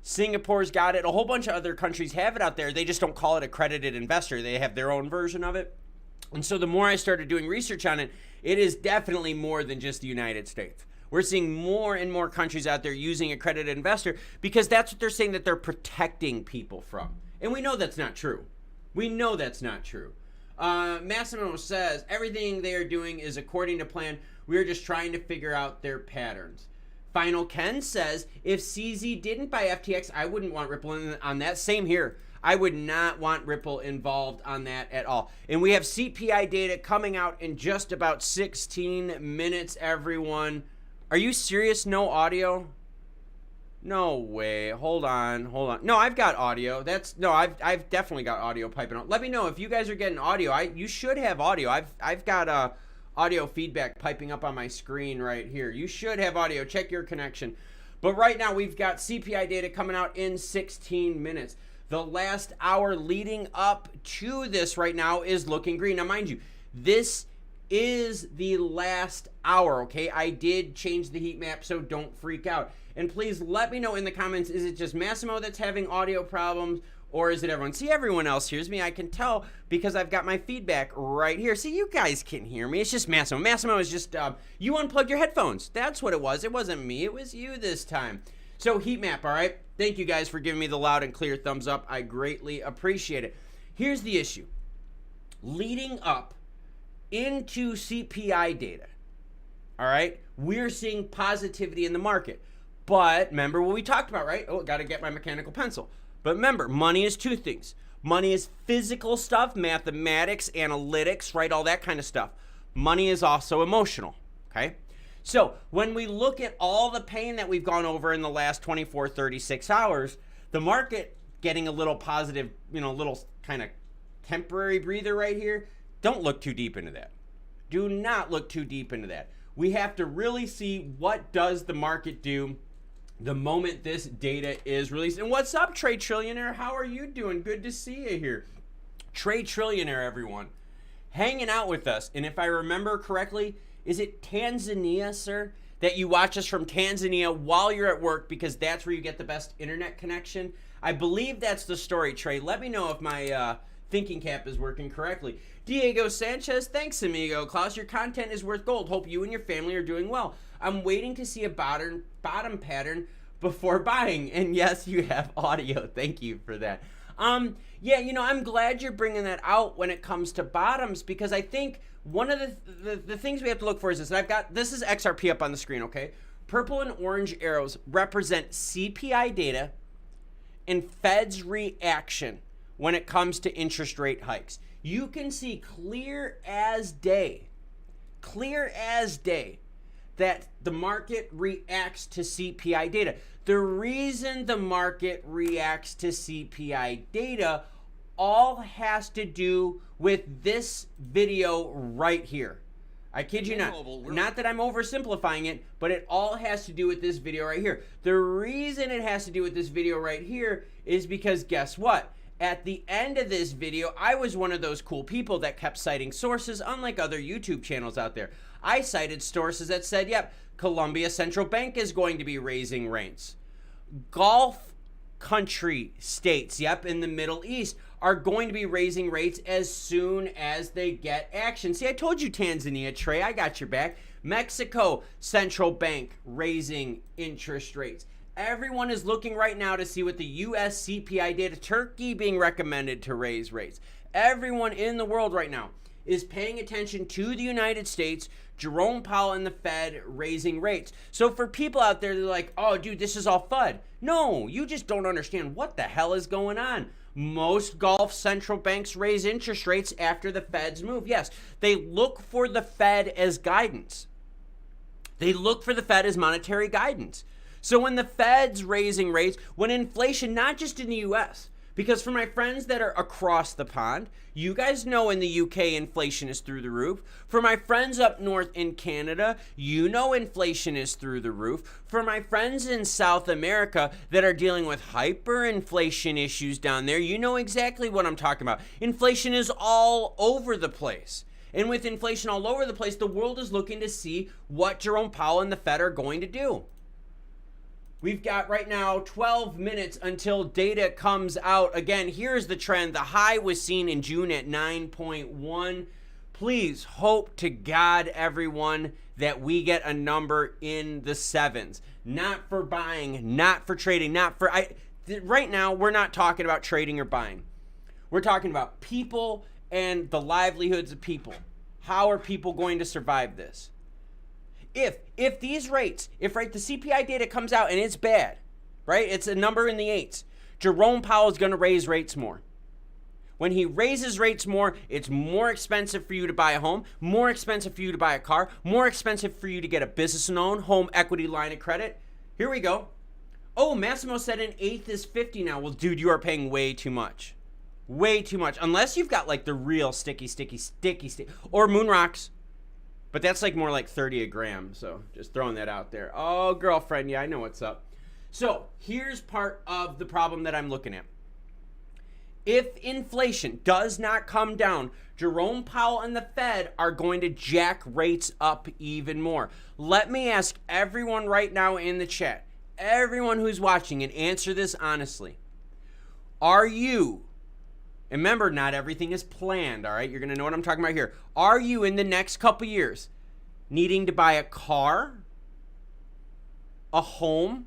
Singapore's got it. A whole bunch of other countries have it out there. They just don't call it accredited investor. They have their own version of it. And so the more I started doing research on it, it is definitely more than just the United States. We're seeing more and more countries out there using accredited investor because that's what they're saying that they're protecting people from. And we know that's not true. We know that's not true. Massimo says, everything they are doing is according to plan. We are just trying to figure out their patterns. Final Ken says, if CZ didn't buy FTX, I wouldn't want Ripple on that. Same here. I would not want Ripple involved on that at all. And we have CPI data coming out in just about 16 minutes, everyone. Are you serious? No audio? No way. Hold on. No, I've got audio. I've definitely got audio piping out. Let me know if you guys are getting audio. You should have audio. I've got audio feedback piping up on my screen right here. You should have audio. Check your connection. But right now we've got CPI data coming out in 16 minutes. The last hour leading up to this right now is looking green. Now, mind you, this is the last hour, okay? I did change the heat map, so don't freak out. And please let me know in the comments, is it just Massimo that's having audio problems? Or is it everyone? See, everyone else hears me. I can tell because I've got my feedback right here. See, you guys can hear me. It's just Massimo. Massimo is just, you unplugged your headphones. That's what it was. It wasn't me. It was you this time. So heat map, all right? Thank you guys for giving me the loud and clear thumbs up. I greatly appreciate it. Here's the issue. Leading up into CPI data, all right, we're seeing positivity in the market. But remember what we talked about, right? Oh, got to get my mechanical pencil. But remember, money is two things. Money is physical stuff, mathematics, analytics, right? All that kind of stuff. money is also emotional, okay? So when we look at all the pain that we've gone over in the last 24, 36 hours, the market getting a little positive, little kind of temporary breather right here, don't look too deep into that. Do not look too deep into that. We have to really see what does the market do the moment this data is released. And what's up, Trade Trillionaire? How are you doing? Good to see you here. Trade Trillionaire, everyone. Hanging out with us. And if I remember correctly, is it Tanzania, sir? That you watch us from Tanzania while you're at work because that's where you get the best internet connection? I believe that's the story, Trey. Let me know if my thinking cap is working correctly. Diego Sanchez, thanks, amigo. Klaus, your content is worth gold. Hope you and your family are doing well. I'm waiting to see a bottom pattern before buying. And yes, you have audio. Thank you for that. Yeah, I'm glad you're bringing that out when it comes to bottoms, because I think one of the things we have to look for is this. And this is XRP up on the screen, okay? Purple and orange arrows represent CPI data and Fed's reaction when it comes to interest rate hikes. You can see clear as day, that the market reacts to CPI data. The reason the market reacts to CPI data all has to do with this video right here. I kid you not. Not that I'm oversimplifying it, but it all has to do with this video right here. The reason it has to do with this video right here is because guess what? At the end of this video, I was one of those cool people that kept citing sources, unlike other YouTube channels out there. I cited sources that said, yep, Colombia Central Bank is going to be raising rates. Gulf country states, yep, in the Middle East, are going to be raising rates as soon as they get action. See, I told you Tanzania, Trey, I got your back. Mexico Central Bank raising interest rates. Everyone is looking right now to see what the U.S. CPI data, Turkey being recommended to raise rates. Everyone in the world right now is paying attention to the United States, Jerome Powell and the Fed raising rates. So for people out there, they're like, oh, dude, this is all FUD. No, you just don't understand what the hell is going on. Most Gulf central banks raise interest rates after the Fed's move. Yes, they look for the Fed as guidance. They look for the Fed as monetary guidance. So when the Fed's raising rates, when inflation, not just in the U.S., because for my friends that are across the pond, you guys know in the UK inflation is through the roof. For my friends up north in Canada, you know inflation is through the roof. For my friends in South America that are dealing with hyperinflation issues down there, you know exactly what I'm talking about. Inflation is all over the place. And with inflation all over the place, the world is looking to see what Jerome Powell and the Fed are going to do. We've got right now 12 minutes until data comes out. Again, here's the trend. The high was seen in June at 9.1. Please hope to God, everyone, that we get a number in the sevens. Not for buying, not for trading, right now, we're not talking about trading or buying. We're talking about people and the livelihoods of people. How are people going to survive this? If these rates, the CPI data comes out and it's bad, right? It's a number in the eights. Jerome Powell is going to raise rates more. When he raises rates more, it's more expensive for you to buy a home, more expensive for you to buy a car, more expensive for you to get a business loan, home equity line of credit. Here we go. Oh, Massimo said an eighth is 50 now. Well, dude, you are paying way too much. Way too much. Unless you've got like the real sticky, or moon rocks. But that's like more like 30 a gram, so just throwing that out there. Oh, girlfriend, yeah, I know what's up. So here's part of the problem that I'm looking at. If inflation does not come down, Jerome Powell and the Fed are going to jack rates up even more. Let me ask everyone right now in the chat, everyone who's watching, and answer this honestly. Are you... And remember, not everything is planned, all right? You're going to know what I'm talking about here. Are you, in the next couple years, needing to buy a car, a home,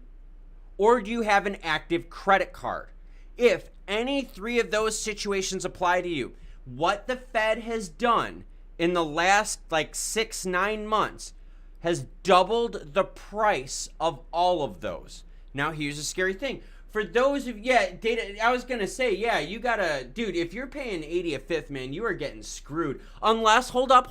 or do you have an active credit card? If any three of those situations apply to you, what the Fed has done in the last 6-9 months has doubled the price of all of those. Now, here's a scary thing. for those of, yeah, data, I was going to say, yeah, you got to, dude, if you're paying 80 a fifth, man, you are getting screwed. Unless, hold up,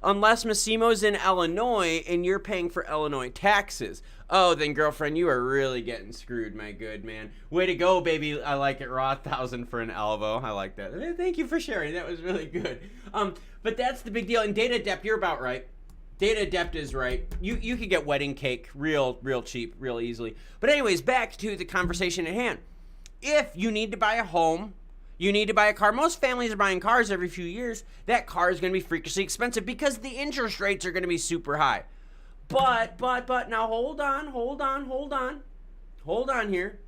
unless Massimo's in Illinois and you're paying for Illinois taxes. Oh, then girlfriend, you are really getting screwed, my good man. Way to go, baby. I like it. Raw 1,000 for an elbow. I like that. Thank you for sharing. That was really good. But that's the big deal. And data depth, you're about right. Data depth is right. You could get wedding cake real cheap, real easily. But anyways, back to the conversation at hand. If you need to buy a home, you need to buy a car. Most families are buying cars every few years. That car is going to be freakishly expensive because the interest rates are going to be super high. But, now hold on here.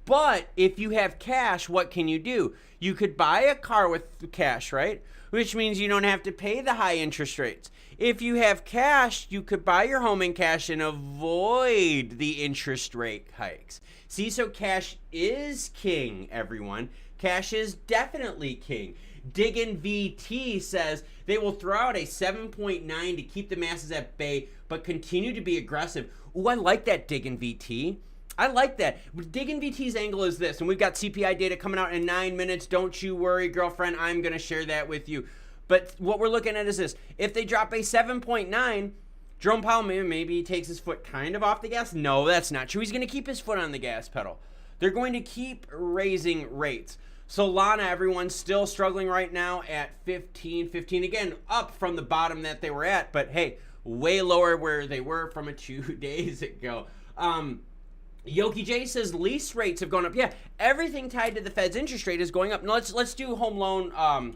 But if you have cash, what can you do? You could buy a car with cash, right? Which means you don't have to pay the high interest rates. If you have cash, you could buy your home in cash and avoid the interest rate hikes. See, so cash is king, everyone. Cash is definitely king. Diggin VT says they will throw out a 7.9 to keep the masses at bay, but continue to be aggressive. Ooh, I like that, Diggin VT. I like that. Diggin VT's angle is this, and we've got CPI data coming out in 9 minutes. Don't you worry, girlfriend. I'm going to share that with you. But what we're looking at is this. If they drop a 7.9, Jerome Powell maybe takes his foot kind of off the gas. No, that's not true. He's going to keep his foot on the gas pedal. They're going to keep raising rates. Solana, everyone's still struggling right now at 15. Again, up from the bottom that they were at, but hey, way lower where they were from 2 days ago. Yoki J says lease rates have gone up. Yeah, everything tied to the Fed's interest rate is going up. Now let's do home loan.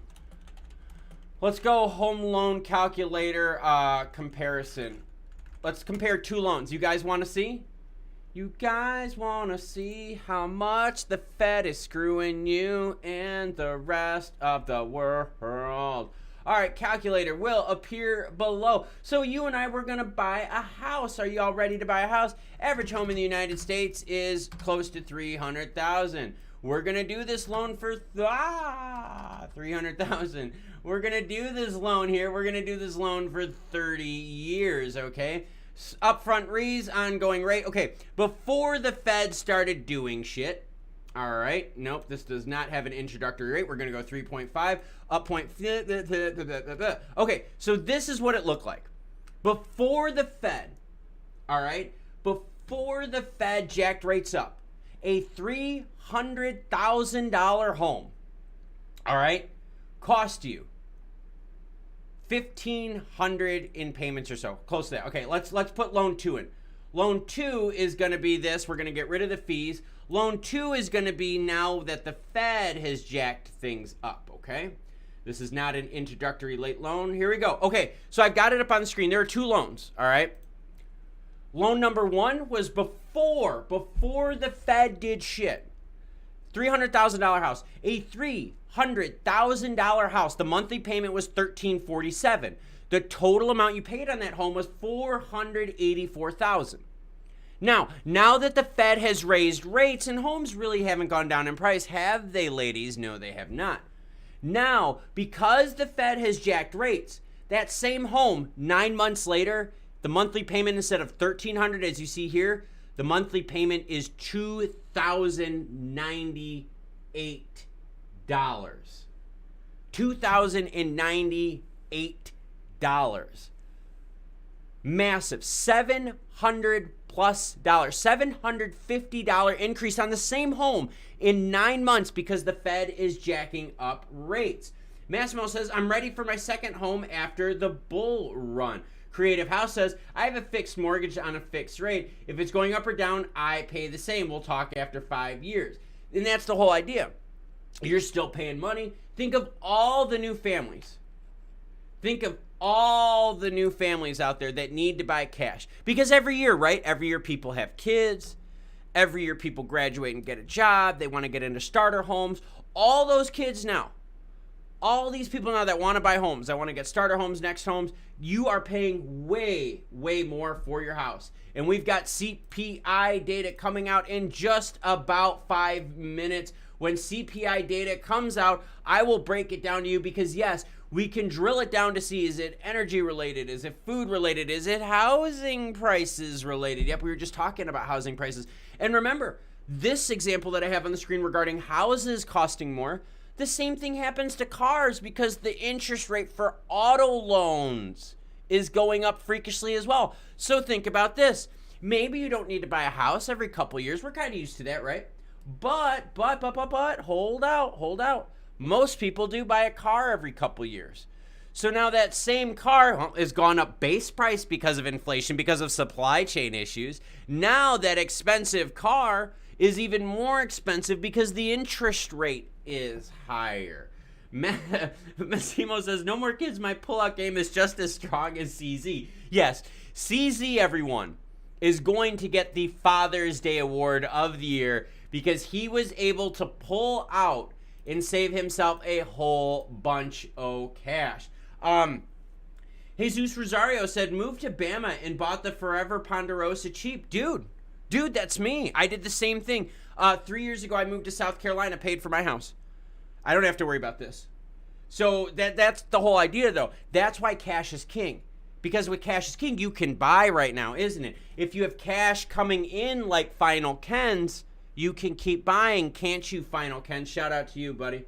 Let's go home loan calculator comparison. Let's compare two loans. You guys want to see? You guys want to see how much the Fed is screwing you and the rest of the world. All right, calculator will appear below. So you and I, we're going to buy a house. Are you all ready to buy a house? Average home in the United States is close to $300,000. We're going to do this loan for $300,000. We're going to do this loan here. We're going to do this loan for 30 years, okay? Upfront rees, ongoing rate. Okay, before the Fed started doing shit, all right, nope, this does not have an introductory rate. We're going to go 3.5, up point. Okay, so this is what it looked like. Before the Fed, all right, before the Fed jacked rates up, a $300,000 home, all right, cost you $1,500 in payments or so, close to that. Okay, let's put loan 2 in. Loan 2 is going to be this. We're going to get rid of the fees. Loan 2 is going to be now that the Fed has jacked things up, okay? This is not an introductory late loan. Here we go. Okay, so I've got it up on the screen. There are two loans, all right? Loan number 1 was before the Fed did shit. $300,000 house. A $300,000 house. The monthly payment was $1,347. The total amount you paid on that home was $484,000. Now that the Fed has raised rates and homes really haven't gone down in price, have they, ladies? No, they have not. Now, because the Fed has jacked rates, that same home 9 months later, the monthly payment instead of $1,300, as you see here, the monthly payment is $2,098. $2,098. Massive. $700+ $750 increase on the same home in 9 months because the Fed is jacking up rates. Massimo says, I'm ready for my second home after the bull run. Creative House says, I have a fixed mortgage on a fixed rate. If it's going up or down, I pay the same. We'll talk after 5 years. And that's the whole idea. You're still paying money. Think of all the new families. Think of all the new families out there that need to buy cash. Because every year, right? Every year people have kids. Every year people graduate and get a job. They want to get into starter homes. All those kids now, all these people now that want to buy homes, that want to get starter homes, next homes, you are paying way, way more for your house. And we've got CPI data coming out in just about 5 minutes. When CPI data comes out, I will break it down to you because, yes, we can drill it down to see, is it energy related? Is it food related? Is it housing prices related? Yep, we were just talking about housing prices. And remember, this example that I have on the screen regarding houses costing more, the same thing happens to cars because the interest rate for auto loans is going up freakishly as well. So think about this. Maybe you don't need to buy a house every couple years. We're kind of used to that, right? But, hold out. Most people do buy a car every couple years. So now that same car has gone up base price because of inflation, because of supply chain issues. Now that expensive car is even more expensive because the interest rate is higher. Massimo says, no more kids. My pullout game is just as strong as CZ. Yes, CZ, everyone, is going to get the Father's Day Award of the year because he was able to pull out and save himself a whole bunch of cash. Jesus Rosario said, moved to Bama and bought the Forever Ponderosa cheap. Dude, that's me. I did the same thing. 3 years ago, I moved to South Carolina, paid for my house. I don't have to worry about this. So that's the whole idea, though. That's why cash is king. Because with cash is king, you can buy right now, isn't it? If you have cash coming in like Final Kens, you can keep buying, can't you, Final Ken? Shout out to you, buddy.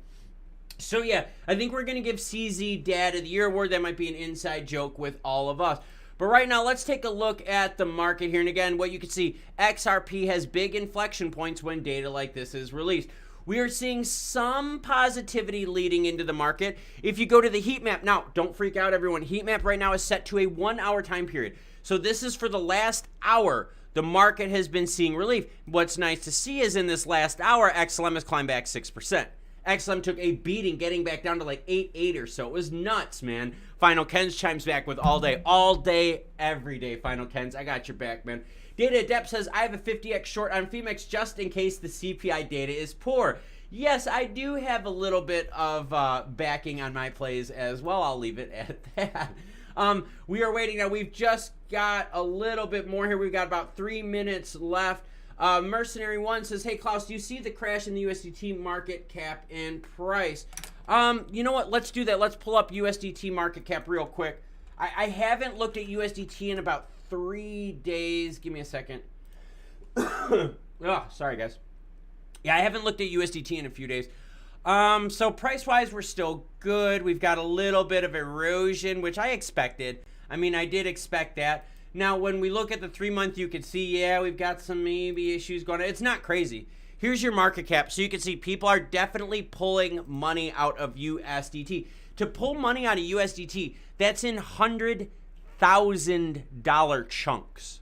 So yeah, I think we're going to give CZ Dad of the Year award. That might be an inside joke with all of us. But right now, let's take a look at the market here. And again, what you can see, XRP has big inflection points when data like this is released. We are seeing some positivity leading into the market. If you go to the heat map, now don't freak out, everyone. Heat map right now is set to a 1 hour time period. So this is for the last hour. The market has been seeing relief. What's nice to see is in this last hour, XLM has climbed back 6%. XLM took a beating, getting back down to like 8.8 or so. It was nuts, man. Final Kens chimes back with all day, every day. Final Kens, I got your back, man. Data Adept says, I have a 50x short on Femex just in case the CPI data is poor. Yes, I do have a little bit of backing on my plays as well. I'll leave it at that. We are waiting now. We've just got a little bit more here. We've got about 3 minutes left. Mercenary One says, hey, Klaus, do you see the crash in the USDT market cap and price? You know what? Let's do that. Let's pull up USDT market cap real quick. I haven't looked at USDT in about 3 days. Give me a second. Oh, sorry, guys. Yeah, I haven't looked at USDT in a few days. So price-wise, we're still good. We've got a little bit of erosion, which I expected. I mean, I did expect that. Now, when we look at the 3-month, you can see, yeah, we've got some maybe issues going on. It's not crazy. Here's your market cap. So you can see people are definitely pulling money out of USDT. To pull money out of USDT, that's in $100,000 chunks.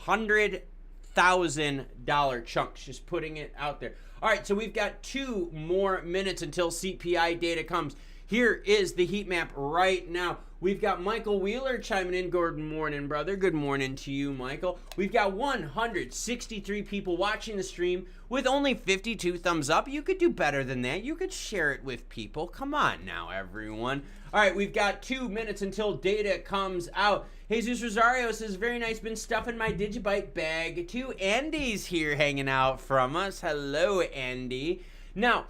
$100,000 chunks, just putting it out there. All right, so we've got 2 more minutes until CPI data comes. Here is the heat map right now. We've got Michael Wheeler chiming in. Good morning, brother. Good morning to you, Michael. We've got 163 people watching the stream with only 52 thumbs up. You could do better than that. You could share it with people. Come on now, everyone. All right, we've got 2 minutes until data comes out. Jesus Rosario says, very nice. Been stuffing my Digibyte bag too. Andy's here hanging out from us. Hello, Andy. Now,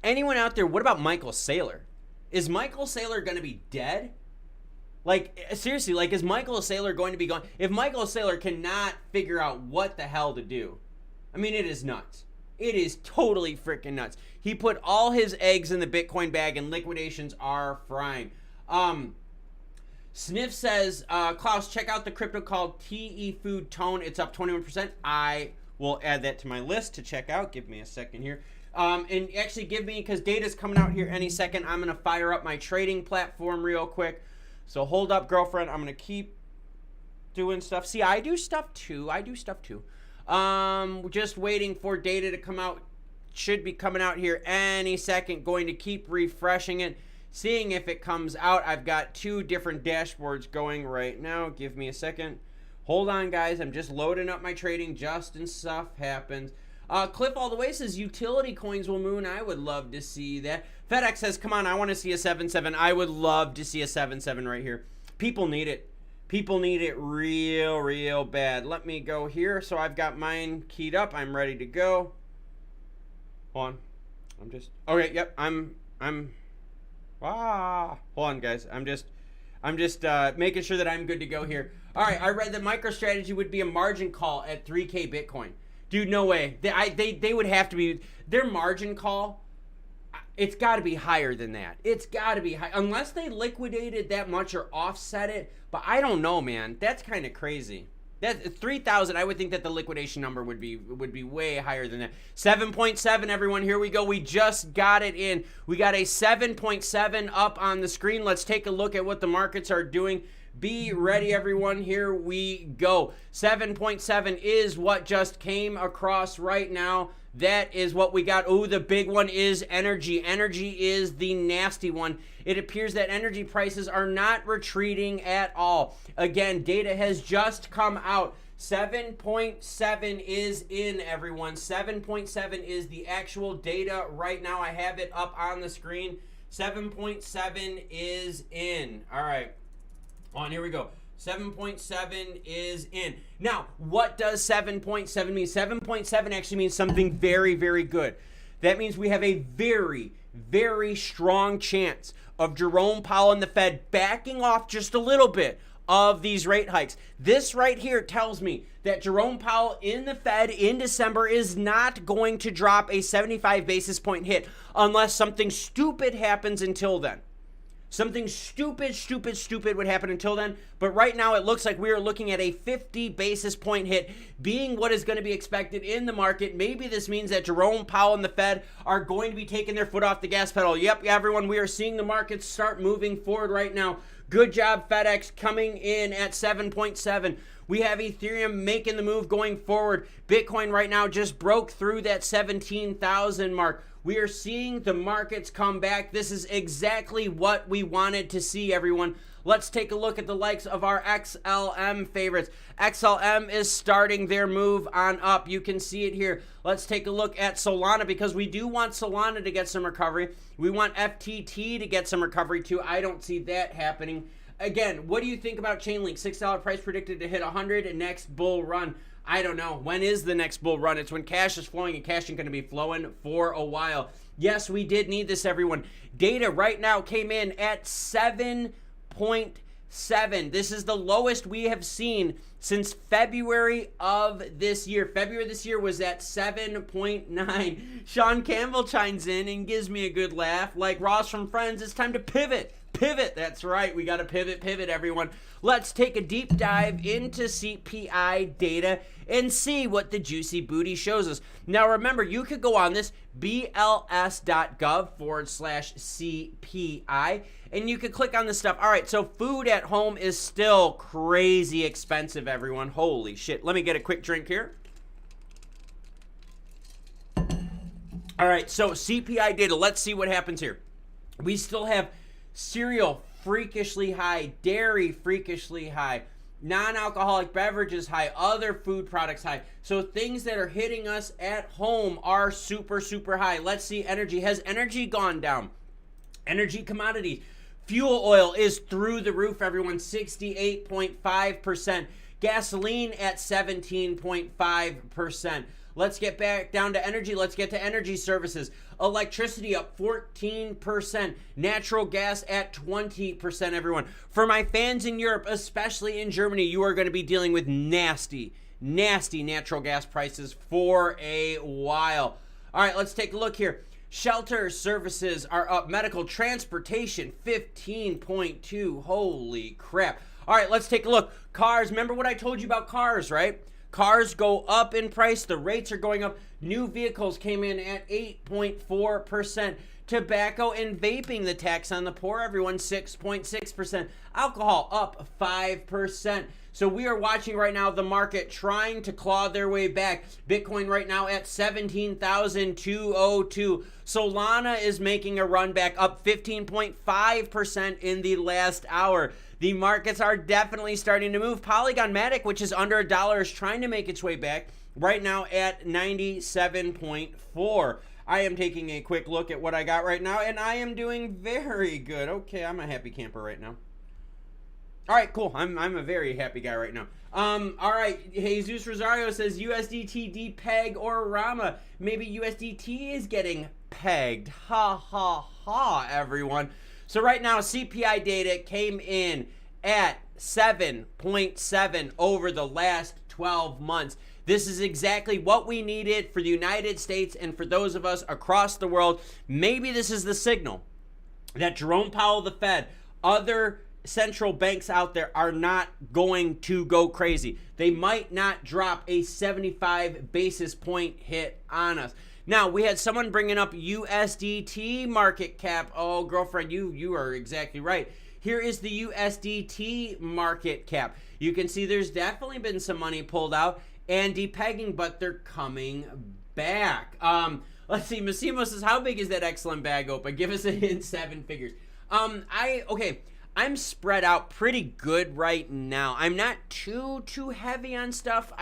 anyone out there, what about Michael Saylor? Is Michael Saylor going to be dead? Like, seriously, like, is Michael Saylor going to be gone? If Michael Saylor cannot figure out what the hell to do, I mean, it is nuts. It is totally freaking nuts. He put all his eggs in the Bitcoin bag and liquidations are frying. Sniff says, Klaus, check out the crypto called TE Food Tone. It's up 21%. I will add that to my list to check out. Give me a second here. And actually give me, because data's coming out here any second, I'm going to fire up my trading platform real quick. So hold up, girlfriend. I'm going to keep doing stuff. See, I do stuff too. Just waiting for data to come out. Should be coming out here any second. Going to keep refreshing it, seeing if it comes out. I've got 2 different dashboards going right now. Give me a second. Hold on, guys. I'm just loading up my trading just and stuff happens. Cliff all the way says utility coins will moon. I would love to see that. FedEx says, come on, I want to see a 7.7. I would love to see a 7.7 right here. People need it. People need it real bad. Let me go here. So I've got mine keyed up. I'm ready to go. Hold on. Okay, yep. Hold on, guys. I'm just making sure that I'm good to go here. All right, I read that MicroStrategy would be a margin call at 3K Bitcoin. Dude, no way. They would have to be, their margin call, it's got to be higher than that. It's got to be high, unless they liquidated that much or offset it. But I don't know, man. That's kind of crazy. That 3,000, I would think that the liquidation number would be way higher than that. 7.7, everyone. Here we go. We just got it in. We got a 7.7 up on the screen. Let's take a look at what the markets are doing. Be ready, everyone. Here we go. 7.7 is what just came across right now. That is what we got. Oh, the big one is energy. Energy is the nasty one. It appears that energy prices are not retreating at all. Again, data has just come out. 7.7 is in, everyone. 7.7 is the actual data right now. I have it up on the screen. 7.7 is in. All right. On, here we go. 7.7 is in. Now, what does 7.7 mean? 7.7 actually means something very, very good. That means we have a very, very strong chance of Jerome Powell and the Fed backing off just a little bit of these rate hikes. This right here tells me that Jerome Powell in the Fed in December is not going to drop a 75 basis point hit unless something stupid happens until then. Something stupid would happen until then. But right now it looks like we are looking at a 50 basis point hit being what is going to be expected in the market. Maybe this means that Jerome Powell and the Fed are going to be taking their foot off the gas pedal. Yep, everyone, we are seeing the markets start moving forward right now. Good job, FedEx, coming in at 7.7. We have Ethereum making the move going forward. Bitcoin right now just broke through that 17,000 mark. We are seeing the markets come back. This is exactly what we wanted to see, everyone. Let's take a look at the likes of our XLM favorites. XLM is starting their move on up. You can see it here. Let's take a look at Solana because we do want Solana to get some recovery. We want FTT to get some recovery too. I don't see that happening. Again, what do you think about Chainlink? $6 price predicted to hit 100 and next bull run. I don't know. When is the next bull run? It's when cash is flowing, and cash ain't going to be flowing for a while. Yes, we did need this, everyone. Data right now came in at 7.7. This is the lowest we have seen since February of this year. February of this year was at 7.9. Sean Campbell chimes in and gives me a good laugh. Like Ross from Friends, it's time to pivot. Pivot, that's right. We got to pivot, everyone. Let's take a deep dive into CPI data and see what the juicy booty shows us. Now, remember, you could go on this bls.gov/CPI, and you could click on this stuff. All right, so food at home is still crazy expensive, everyone. Holy shit. Let me get a quick drink here. All right, so CPI data. Let's see what happens here. We still have cereal freakishly high, dairy freakishly high, non-alcoholic beverages high, other food products high. So things that are hitting us at home are super high. Let's see energy. Has energy gone down? Energy commodities. Fuel oil is through the roof, everyone. 68.5%. Gasoline at 17.5%. Let's get back down to energy. Let's get to energy services. Electricity up 14%. Natural gas at 20%, everyone. For my fans in Europe, especially in Germany, you are going to be dealing with nasty natural gas prices for a while. All right, let's take a look here. Shelter services are up. Medical transportation, 15.2. Holy crap. All right, let's take a look. Cars. Remember what I told you about cars, right? Cars go up in price. The rates are going up. New vehicles came in at 8.4%. Tobacco and vaping, the tax on the poor, everyone, 6.6%. Alcohol up 5%. So we are watching right now the market trying to claw their way back. Bitcoin right now at 17,202. Solana is making a run back, up 15.5% in the last hour. The markets are definitely starting to move. Polygon Matic, which is under $1, is trying to make its way back. Right now at 97.4. I am taking a quick look at what I got right now, and I am doing very good. Okay, I'm a happy camper right now. All right, cool. I'm a very happy guy right now. All right, Jesus Rosario says USDT depeg or Rama. Maybe USDT is getting pegged. Ha, ha, ha, everyone. So right now, CPI data came in at 7.7 over the last 12 months. This is exactly what we needed for the United States and for those of us across the world. Maybe this is the signal that Jerome Powell, the Fed, other central banks out there are not going to go crazy. They might not drop a 75 basis point hit on us. Now, we had someone bringing up USDT market cap. Oh, girlfriend, you are exactly right. Here is the USDT market cap. You can see there's definitely been some money pulled out and depegging, but they're coming back. Let's see. Massimo says, how big is that XLM bag open? Give us a hint, 7 figures. I'm spread out pretty good right now. I'm not too heavy on stuff.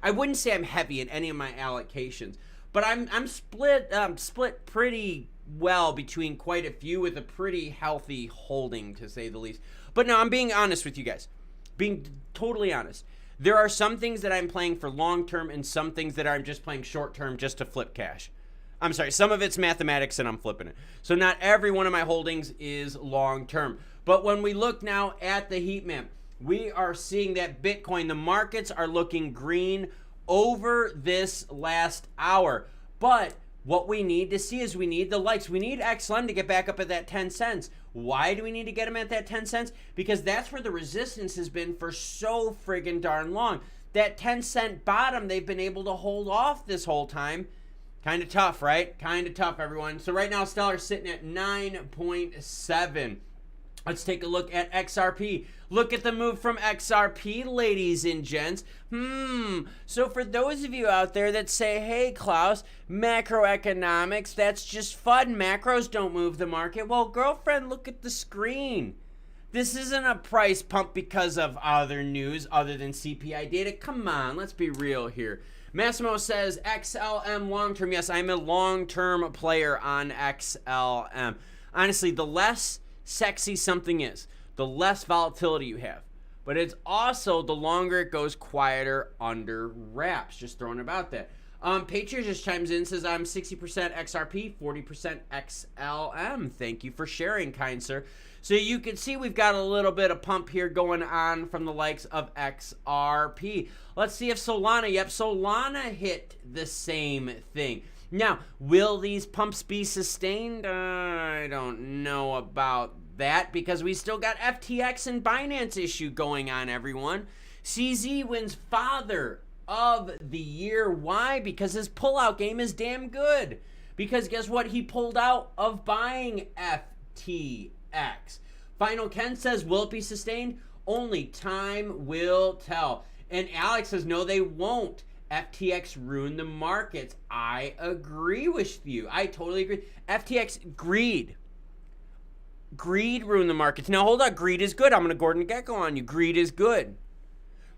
I wouldn't say I'm heavy in any of my allocations, but I'm split pretty well between quite a few with a pretty healthy holding, to say the least. But no, I'm being honest with you guys. Being totally honest. There are some things that I'm playing for long term and some things that I'm just playing short term just to flip cash. I'm sorry, some of it's mathematics and I'm flipping it. So not every one of my holdings is long term. But when we look now at the heat map, we are seeing that Bitcoin, the markets are looking green over this last hour. But what we need to see is we need the lights. We need XLM to get back up at that 10 cents. Why do we need to get them at that 10 cents? Because that's where the resistance has been for so friggin' darn long. That 10-cent bottom they've been able to hold off this whole time. Kind of tough, right? Kind of tough, everyone. So right now, Stellar's sitting at 9.7. Let's take a look at XRP. Look at the move from XRP, ladies and gents. So for those of you out there that say, hey, Klaus, macroeconomics, that's just fun. Macros don't move the market. Well, girlfriend, look at the screen. This isn't a price pump because of other news other than CPI data. Come on, let's be real here. Massimo says XLM long-term. Yes, I'm a long-term player on XLM. Honestly, the less sexy something is, the less volatility you have. But it's also the longer it goes quieter under wraps. Just throwing about that. Patriot just chimes in, says I'm 60% XRP, 40% XLM. Thank you for sharing, kind sir. So you can see we've got a little bit of pump here going on from the likes of XRP. Let's see if Solana, yep, Solana hit the same thing. Now, will these pumps be sustained? I don't know about that because we still got FTX and Binance issue going on, everyone. CZ wins Father of the Year. Why? Because his pullout game is damn good. Because guess what? He pulled out of buying FTX. Final Ken says, will it be sustained? Only time will tell. And Alex says, no, they won't. FTX ruined the markets. I agree with you. I totally agree. FTX, greed. Greed ruined the markets. Now, hold on. Greed is good. I'm going to Gordon Gekko on you. Greed is good.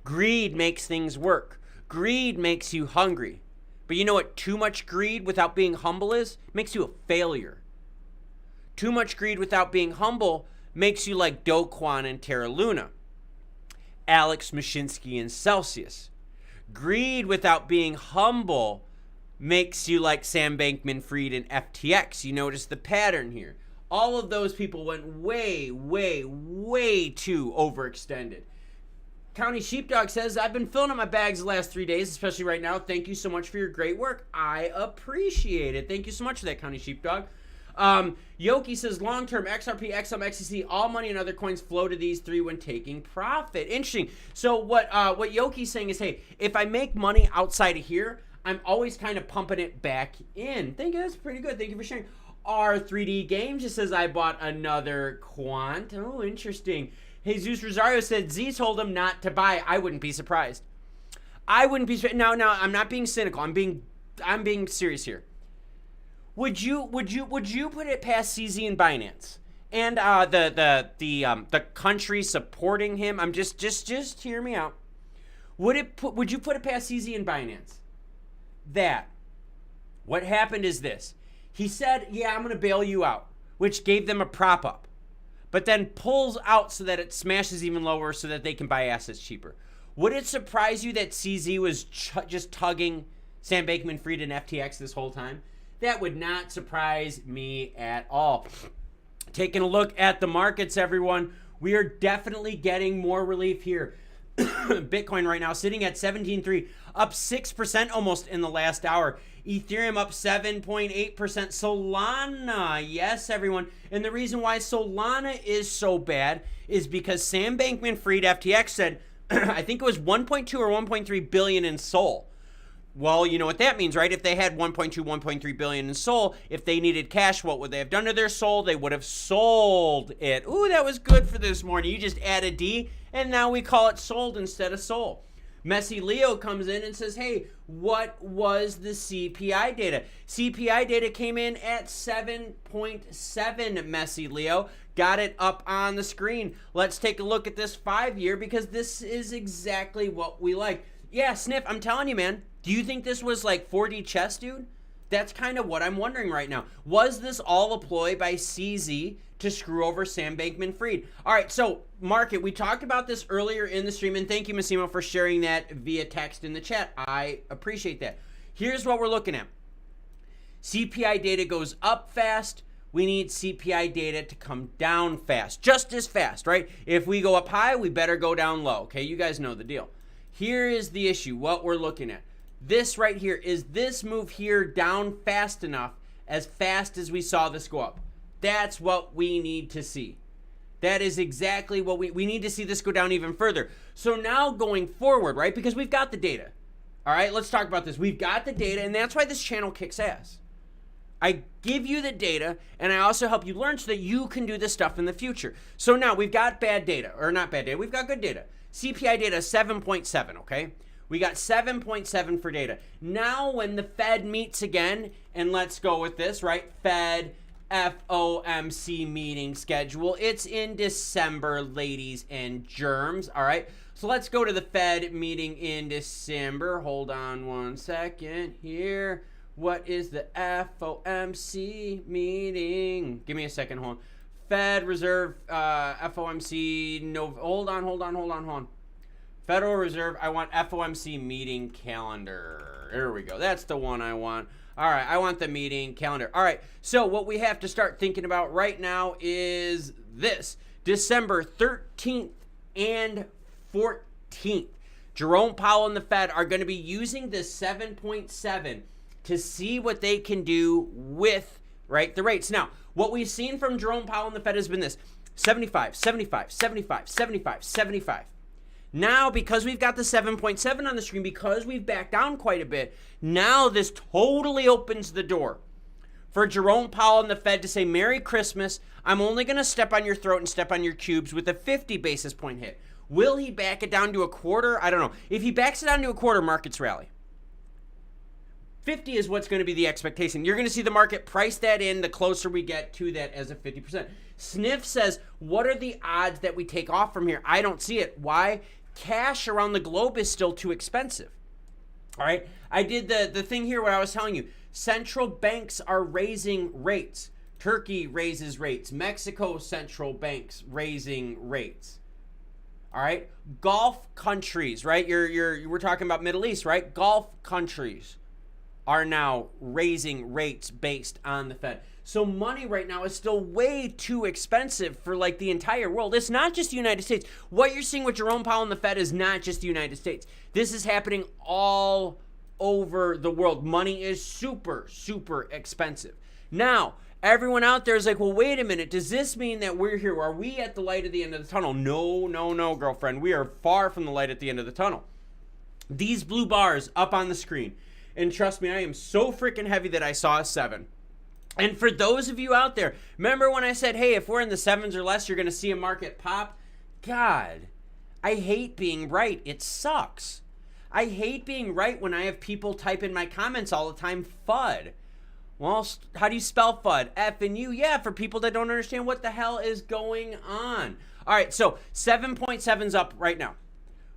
Greed makes things work. Greed makes you hungry. But you know what too much greed without being humble is? It makes you a failure. Too much greed without being humble makes you like Do Kwon and Terra Luna, Alex Mashinsky and Celsius. Greed without being humble makes you like Sam Bankman-Fried and FTX. You notice the pattern here. All of those people went way, way, way too overextended. County Sheepdog says, I've been filling up my bags the last 3 days, especially right now. Thank you so much for your great work. I appreciate it. Thank you so much for that, County Sheepdog. Yoki says, long-term XRP, XM, XCC, all money and other coins flow to these three when taking profit. Interesting. So what Yoki's saying is, hey, if I make money outside of here, I'm always kind of pumping it back in. Thank you. That's pretty good. Thank you for sharing. R3D Games just says, I bought another quant. Oh, interesting. Jesus Rosario said, Z told him not to buy. I wouldn't be surprised. I wouldn't be. Now, I'm not being cynical. I'm being serious here. Would you put it past CZ and Binance and the country supporting him? I'm just hear me out. Would you put it past CZ and Binance? That what happened is this. He said, yeah, I'm going to bail you out, which gave them a prop up, but then pulls out so that it smashes even lower so that they can buy assets cheaper. Would it surprise you that CZ was just tugging Sam Bankman-Fried and FTX this whole time? That would not surprise me at all. Taking a look at the markets, everyone, we are definitely getting more relief here. Bitcoin right now sitting at 17.3, up 6% almost in the last hour. Ethereum up 7.8%. Solana, yes, everyone. And the reason why Solana is so bad is because Sam Bankman-Fried, FTX, said, I think it was 1.2 or 1.3 billion in Sol. Well, you know what that means, right? If they had 1.2, 1.3 billion in Sol, if they needed cash, what would they have done to their Sol? They would have sold it. Ooh, that was good for this morning. You just add a D, and now we call it sold instead of Sol. Messy Leo comes in and says, hey, what was the CPI data? CPI data came in at 7.7, Messy Leo. Got it up on the screen. Let's take a look at this 5-year because this is exactly what we like. Yeah, Sniff, I'm telling you, man. Do you think this was like 4D chess, dude? That's kind of what I'm wondering right now. Was this all a ploy by CZ to screw over Sam Bankman-Fried? All right, so market, we talked about this earlier in the stream, and thank you, Massimo, for sharing that via text in the chat. I appreciate that. Here's what we're looking at. CPI data goes up fast. We need CPI data to come down fast, just as fast, right? If we go up high, we better go down low, okay? You guys know the deal. Here is the issue, what we're looking at. This right here, is this move here down fast enough, as fast as we saw this go up? That's what we need to see. That is exactly what we need to see this go down even further. So now going forward, right, because we've got the data. All right, let's talk about this. We've got the data, and that's why this channel kicks ass. I give you the data, and I also help you learn so that you can do this stuff in the future. So now we've got bad data, or not bad data, we've got good data. CPI data 7.7, okay? We got 7.7 for data. Now when the Fed meets again, and let's go with this, right? Fed FOMC meeting schedule. It's in December, ladies and germs, all right? So let's go to the Fed meeting in December. Hold on one second here. What is the FOMC meeting? Give me a second, hold on. Fed Reserve, FOMC, no, hold on. Federal Reserve, I want FOMC meeting calendar. There we go. That's the one I want. All right, I want the meeting calendar. All right, so what we have to start thinking about right now is this. December 13th and 14th. Jerome Powell and the Fed are going to be using this 7.7 to see what they can do with, right, the rates. Now, what we've seen from Jerome Powell and the Fed has been this. 75, 75, 75, 75, 75. Now, because we've got the 7.7 on the screen, because we've backed down quite a bit, now this totally opens the door for Jerome Powell and the Fed to say, Merry Christmas, I'm only going to step on your throat and step on your cubes with a 50 basis point hit. Will he back it down to a quarter? I don't know. If he backs it down to a quarter, markets rally. 50 is what's going to be the expectation. You're going to see the market price that in the closer we get to that as a 50%. Sniff says, what are the odds that we take off from here? I don't see it. Why? Cash around the globe is still too expensive. All right. I did the thing here where I was telling you, central banks are raising rates. Turkey raises rates. Mexico central banks raising rates. All right. Gulf countries, right? We're talking about Middle East, right? Gulf countries are now raising rates based on the Fed. So money right now is still way too expensive for like the entire world. It's not just the United States. What you're seeing with Jerome Powell and the Fed is not just the United States. This is happening all over the world. Money is super, super expensive. Now, everyone out there is like, well, wait a minute. Does this mean that we're here? Are we at the light at the end of the tunnel? No, girlfriend. We are far from the light at the end of the tunnel. These blue bars up on the screen. And trust me, I am so freaking heavy that I saw a 7. And for those of you out there, remember when I said, hey, if we're in the 7s or less, you're going to see a market pop? God, I hate being right. It sucks. I hate being right when I have people type in my comments all the time, FUD. Well, how do you spell FUD? F and U? Yeah, for people that don't understand what the hell is going on. All right, so 7.7's up right now.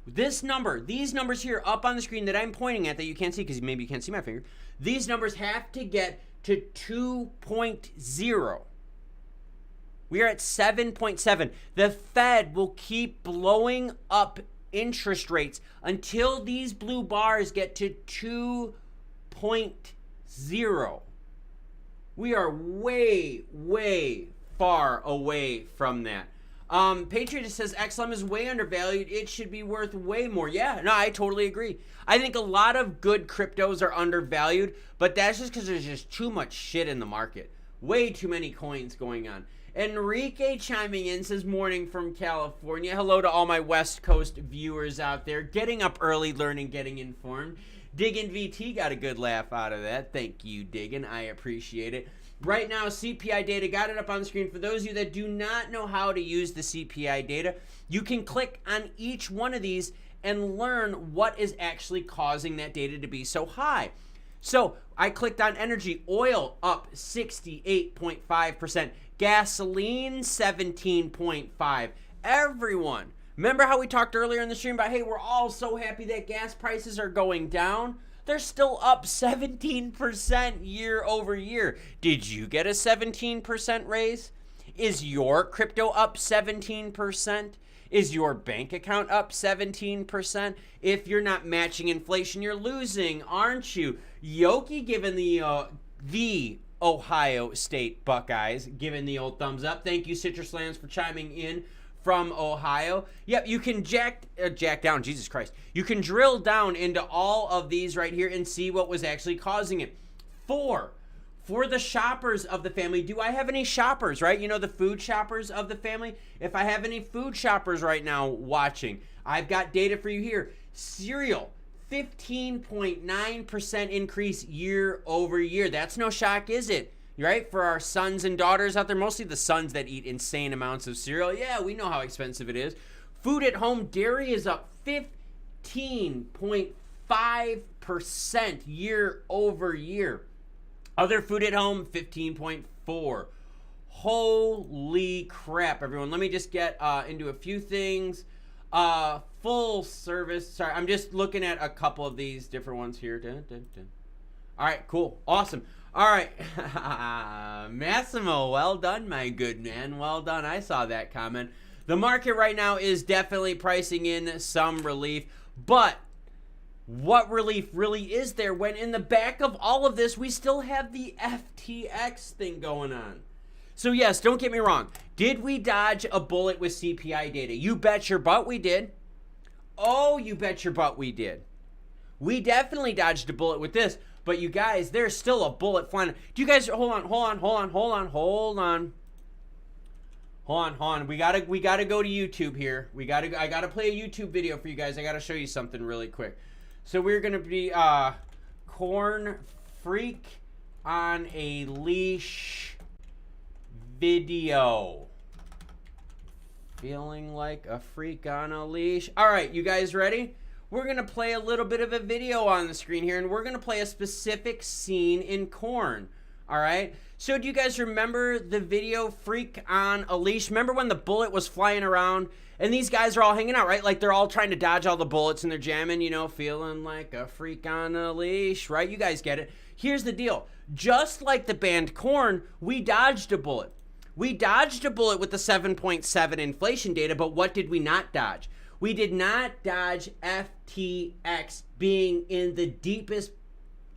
This number, these numbers here up on the screen that I'm pointing at that you can't see because maybe you can't see my finger, these numbers have to get to 2.0. We are at 7.7. The Fed will keep blowing up interest rates until these blue bars get to 2.0. We are way, way far away from that. Patriot says XLM is way undervalued. It should be worth way more. Yeah, no, I totally agree. I think a lot of good cryptos are undervalued, but that's just because there's just too much shit in the market. Way too many coins going on. Enrique chiming in says, morning from California. Hello to all my West Coast viewers out there. Getting up early, learning, getting informed. Diggin VT got a good laugh out of that. Thank you, Diggin. I appreciate it. Right now, CPI data, got it up on the screen. For those of you that do not know how to use the CPI data, you can click on each one of these and learn what is actually causing that data to be so high. So I clicked on energy. Oil up 68.5%. Gasoline 17.5%. Everyone, remember how we talked earlier in the stream about, hey, we're all so happy that gas prices are going down? They're still up 17% year over year. Did you get a 17% raise? Is your crypto up 17%? Is your bank account up 17%? If you're not matching inflation, you're losing, aren't you? Yoki giving the Ohio State Buckeyes giving the old thumbs up. Thank you, Citrus Lands, for chiming in from Ohio. Yep, you can jack down, Jesus Christ. You can drill down into all of these right here and see what was actually causing it. For the shoppers of the family, do I have any shoppers, right? You know, the food shoppers of the family? If I have any food shoppers right now watching, I've got data for you here. Cereal, 15.9% increase year over year. That's no shock, is it? Right? For our sons and daughters out there, mostly the sons that eat insane amounts of cereal. Yeah, we know how expensive it is. Food at home, dairy is up 15.5% year over year. Other food at home, 15.4%. Holy crap, everyone. Let me just get into a few things. Full service. Sorry, I'm just looking at a couple of these different ones here. Dun, dun, dun. All right, cool. Awesome. All right. Massimo, well done, my good man. Well done. I saw that comment. The market right now is definitely pricing in some relief, but what relief really is there when in the back of all of this, we still have the FTX thing going on? So yes, don't get me wrong. Did we dodge a bullet with CPI data? You bet your butt we did. Oh, you bet your butt we did. We definitely dodged a bullet with this. But you guys, there's still a bullet flying. Do you guys, hold on. We gotta go to YouTube here. I gotta play a YouTube video for you guys. I gotta show you something really quick. So we're gonna be Corn Freak on a Leash video. Feeling like a freak on a leash. All right, you guys ready? We're going to play a little bit of a video on the screen here, and we're going to play a specific scene in Corn, all right? So do you guys remember the video Freak on a Leash? Remember when the bullet was flying around, and these guys are all hanging out, right? Like they're all trying to dodge all the bullets, and they're jamming, you know, feeling like a freak on a leash, right? You guys get it. Here's the deal. Just like the band Corn, we dodged a bullet. We dodged a bullet with the 7.7 inflation data, but what did we not dodge? We did not dodge FTX being in the deepest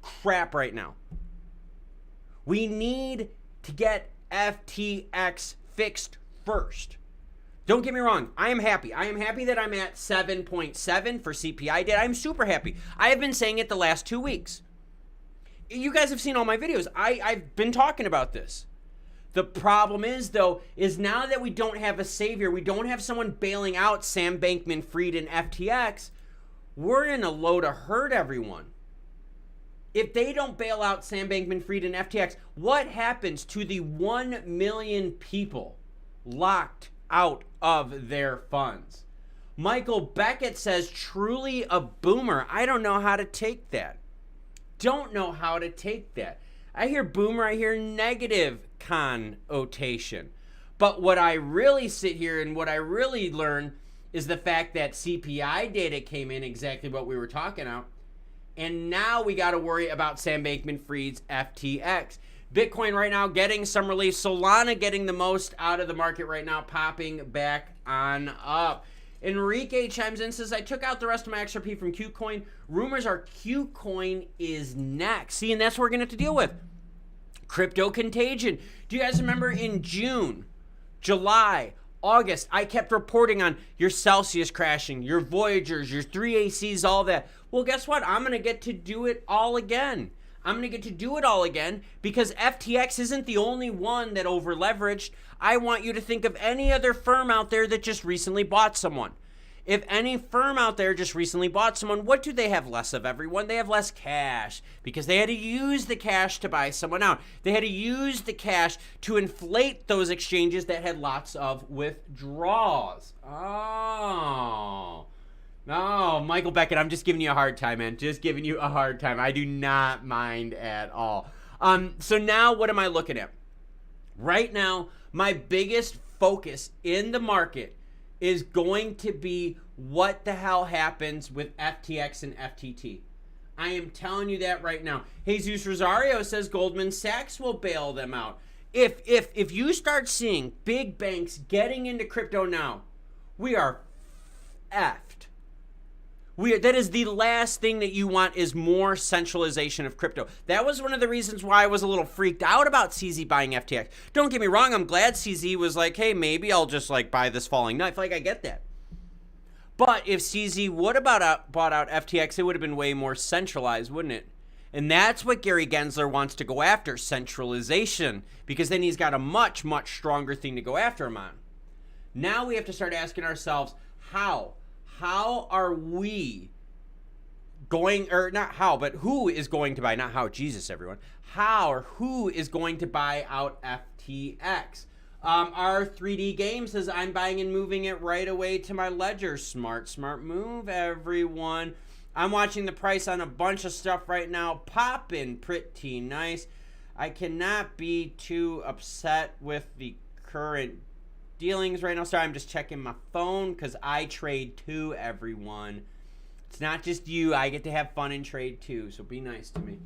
crap right now. We need to get FTX fixed first. Don't get me wrong. I am happy. I am happy that I'm at 7.7 for CPI data. I'm super happy. I have been saying it the last 2 weeks. You guys have seen all my videos. I've been talking about this. The problem is, though, is now that we don't have a savior, we don't have someone bailing out Sam Bankman-Fried and FTX, we're in a load of hurt, everyone. If they don't bail out Sam Bankman-Fried and FTX, what happens to the 1 million people locked out of their funds? Michael Beckett says, truly a boomer. I don't know how to take that. Don't know how to take that. I hear boomer, I hear negative connotation. But what I really sit here and what I really learn is the fact that CPI data came in exactly what we were talking about. And now we got to worry about Sam Bankman-Fried's FTX. Bitcoin right now getting some relief. Solana getting the most out of the market right now, popping back on up. Enrique chimes in, says, I took out the rest of my XRP from Qcoin. Rumors are Qcoin is next. See, and that's what we're going to have to deal with. Crypto contagion. Do you guys remember in June, July, August, I kept reporting on your Celsius crashing, your Voyagers, your 3ACs, all that. Well, guess what? I'm going to get to do it all again. I'm going to get to do it all again because FTX isn't the only one that over leveraged. I want you to think of any other firm out there that just recently bought someone. If any firm out there just recently bought someone, what do they have less of, everyone? They have less cash because they had to use the cash to buy someone out. They had to use the cash to inflate those exchanges that had lots of withdrawals. Oh. No, Michael Beckett, I'm just giving you a hard time, man. Just giving you a hard time. I do not mind at all. So now what am I looking at? Right now, my biggest focus in the market is going to be what the hell happens with FTX and FTT. I am telling you that right now. Jesus Rosario says Goldman Sachs will bail them out. If you start seeing big banks getting into crypto now, we are effed. That is the last thing that you want is more centralization of crypto. That was one of the reasons why I was a little freaked out about CZ buying FTX. Don't get me wrong, I'm glad CZ was like, hey, maybe I'll just like buy this falling knife. Like, I get that. But if CZ would have bought out FTX, it would have been way more centralized, wouldn't it? And that's what Gary Gensler wants to go after, centralization, because then he's got a much, much stronger thing to go after him on. Now we have to start asking ourselves, how? How are we going, or not how, but who is going to buy, not how, Jesus, everyone. How or who is going to buy out FTX? Our 3D game says, I'm buying and moving it right away to my ledger. Smart move, everyone. I'm watching the price on a bunch of stuff right now. Popping pretty nice. I cannot be too upset with the current dealings right now. Sorry, I'm just checking my phone because I trade too, everyone. It's not just you. I get to have fun and trade too, so be nice to me.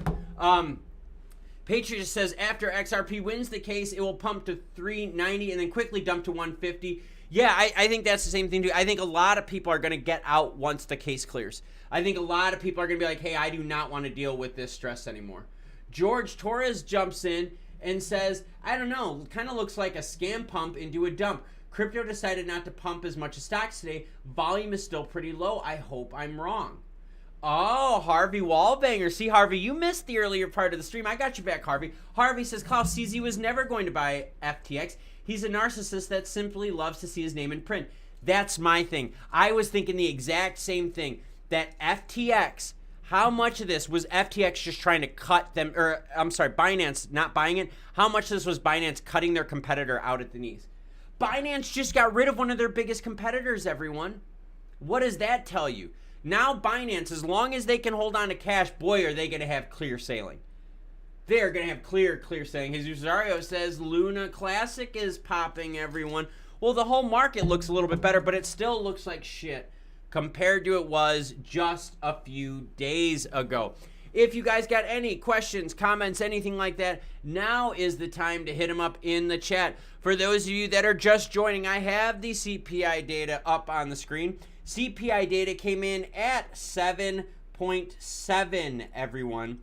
Patriot says, after XRP wins the case, it will pump to 390 and then quickly dump to 150. Yeah, I think that's the same thing too. I think a lot of people are going to get out once the case clears. I think a lot of people are going to be like, hey, I do not want to deal with this stress anymore. George Torres jumps in and says, I don't know, kind of looks like a scam pump into a dump. Crypto decided not to pump as much as stocks today. Volume is still pretty low. I hope I'm wrong. Oh, Harvey Wallbanger. See, Harvey, you missed the earlier part of the stream. I got you back, Harvey. Harvey says, Klaus, CZ was never going to buy FTX. He's a narcissist that simply loves to see his name in print. That's my thing. I was thinking the exact same thing. That FTX, how much of this was FTX just trying to cut them, or I'm sorry, Binance not buying it? How much of this was Binance cutting their competitor out at the knees? Binance just got rid of one of their biggest competitors, everyone. What does that tell you? Now Binance, as long as they can hold on to cash, boy, are they going to have clear sailing. They're going to have clear sailing. Jesus Rosario says Luna Classic is popping, everyone. Well, the whole market looks a little bit better, but it still looks like shit compared to it was just a few days ago. If you guys got any questions, comments, anything like that, now is the time to hit them up in the chat. For those of you that are just joining, I have the CPI data up on the screen. CPI data came in at 7.7, everyone.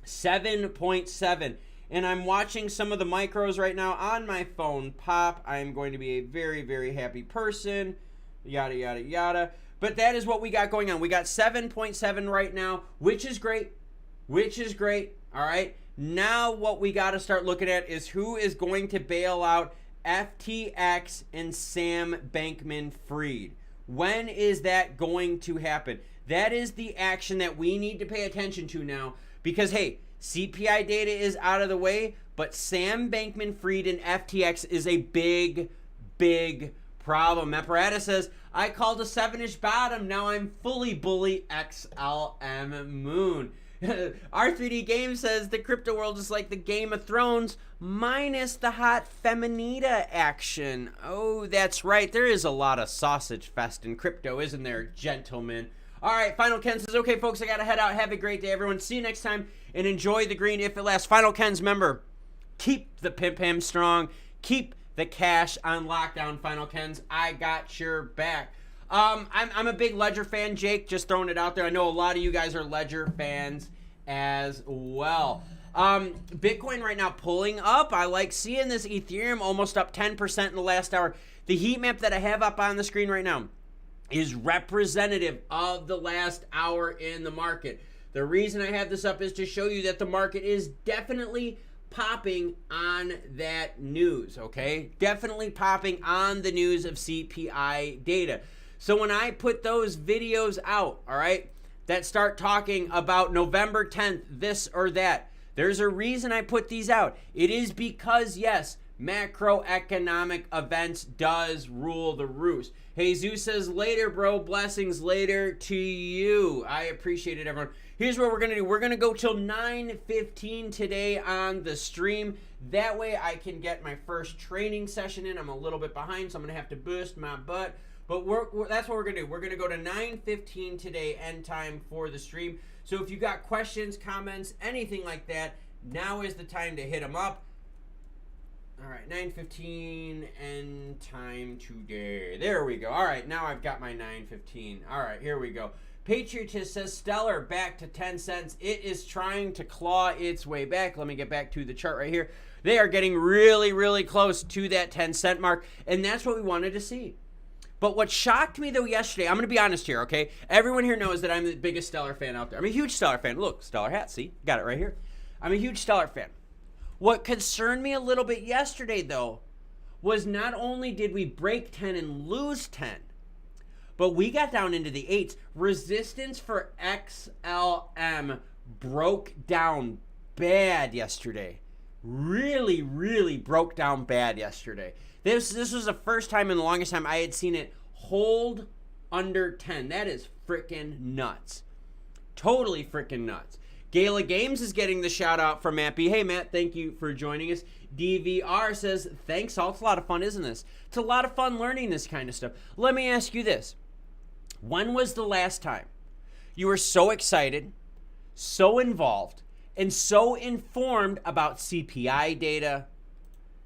7.7. And I'm watching some of the micros right now on my phone pop. I'm going to be a very, very happy person. Yada, yada, yada. But that is what we got going on. We got 7.7 right now, which is great. All right. Now what we got to start looking at is who is going to bail out FTX and Sam Bankman-Fried. When is that going to happen? That is the action that we need to pay attention to now because, hey, CPI data is out of the way, but Sam Bankman-Fried and FTX is a big problem. Apparatus says, I called a 7-ish bottom. Now I'm fully bully XLM Moon. R3D Game says the crypto world is like the Game of Thrones minus the hot feminita action. Oh, that's right. There is a lot of sausage fest in crypto, isn't there, gentlemen? All right, Final Ken says, okay, folks, I got to head out. Have a great day, everyone. See you next time, and enjoy the green if it lasts. Final Ken's, remember, keep the pimp ham strong. Keep the cash on lockdown, Final Kens. I got your back. I'm a big Ledger fan, Jake, just throwing it out there. I know a lot of you guys are Ledger fans as well. Bitcoin right now pulling up. I like seeing this. Ethereum almost up 10% in the last hour. The heat map that I have up on the screen right now is representative of the last hour in the market. The reason I have this up is to show you that the market is definitely popping on that news, okay? Definitely popping on the news of CPI data. So when I put those videos out, all right, that start talking about November 10th, this or that, there's a reason I put these out. It is because, yes, macroeconomic events does rule the roost. Jesus says, later, bro. Blessings later to you. I appreciate it, everyone. Here's what we're going to do. We're going to go till 9:15 today on the stream. That way I can get my first training session in. I'm a little bit behind, so I'm going to have to boost my butt. But that's what we're going to do. We're going to go to 9:15 today, end time for the stream. So if you got questions, comments, anything like that, now is the time to hit them up. All right, 9:15 end time today. There we go. All right, now I've got my 9:15. All right, here we go. Patriotist says, Stellar back to 10 cents. It is trying to claw its way back. Let me get back to the chart right here. They are getting really, really close to that 10-cent mark, and that's what we wanted to see. But what shocked me, though, yesterday, I'm going to be honest here, okay? Everyone here knows that I'm the biggest Stellar fan out there. I'm a huge Stellar fan. Look, Stellar hat, see? Got it right here. I'm a huge Stellar fan. What concerned me a little bit yesterday, though, was not only did we break 10 and lose 10, but we got down into the 8s. Resistance for XLM broke down bad yesterday. Really, really broke down bad yesterday. This was the first time in the longest time I had seen it hold under 10. That is freaking nuts. Totally freaking nuts. Gala Games is getting the shout out from Matt B. Hey, Matt, thank you for joining us. DVR says, thanks, all. It's a lot of fun, isn't this? It's a lot of fun learning this kind of stuff. Let me ask you this. When was the last time you were so excited, so involved, and so informed about CPI data,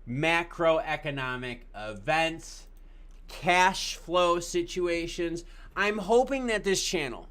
macroeconomic events, cash flow situations? I'm hoping that this channel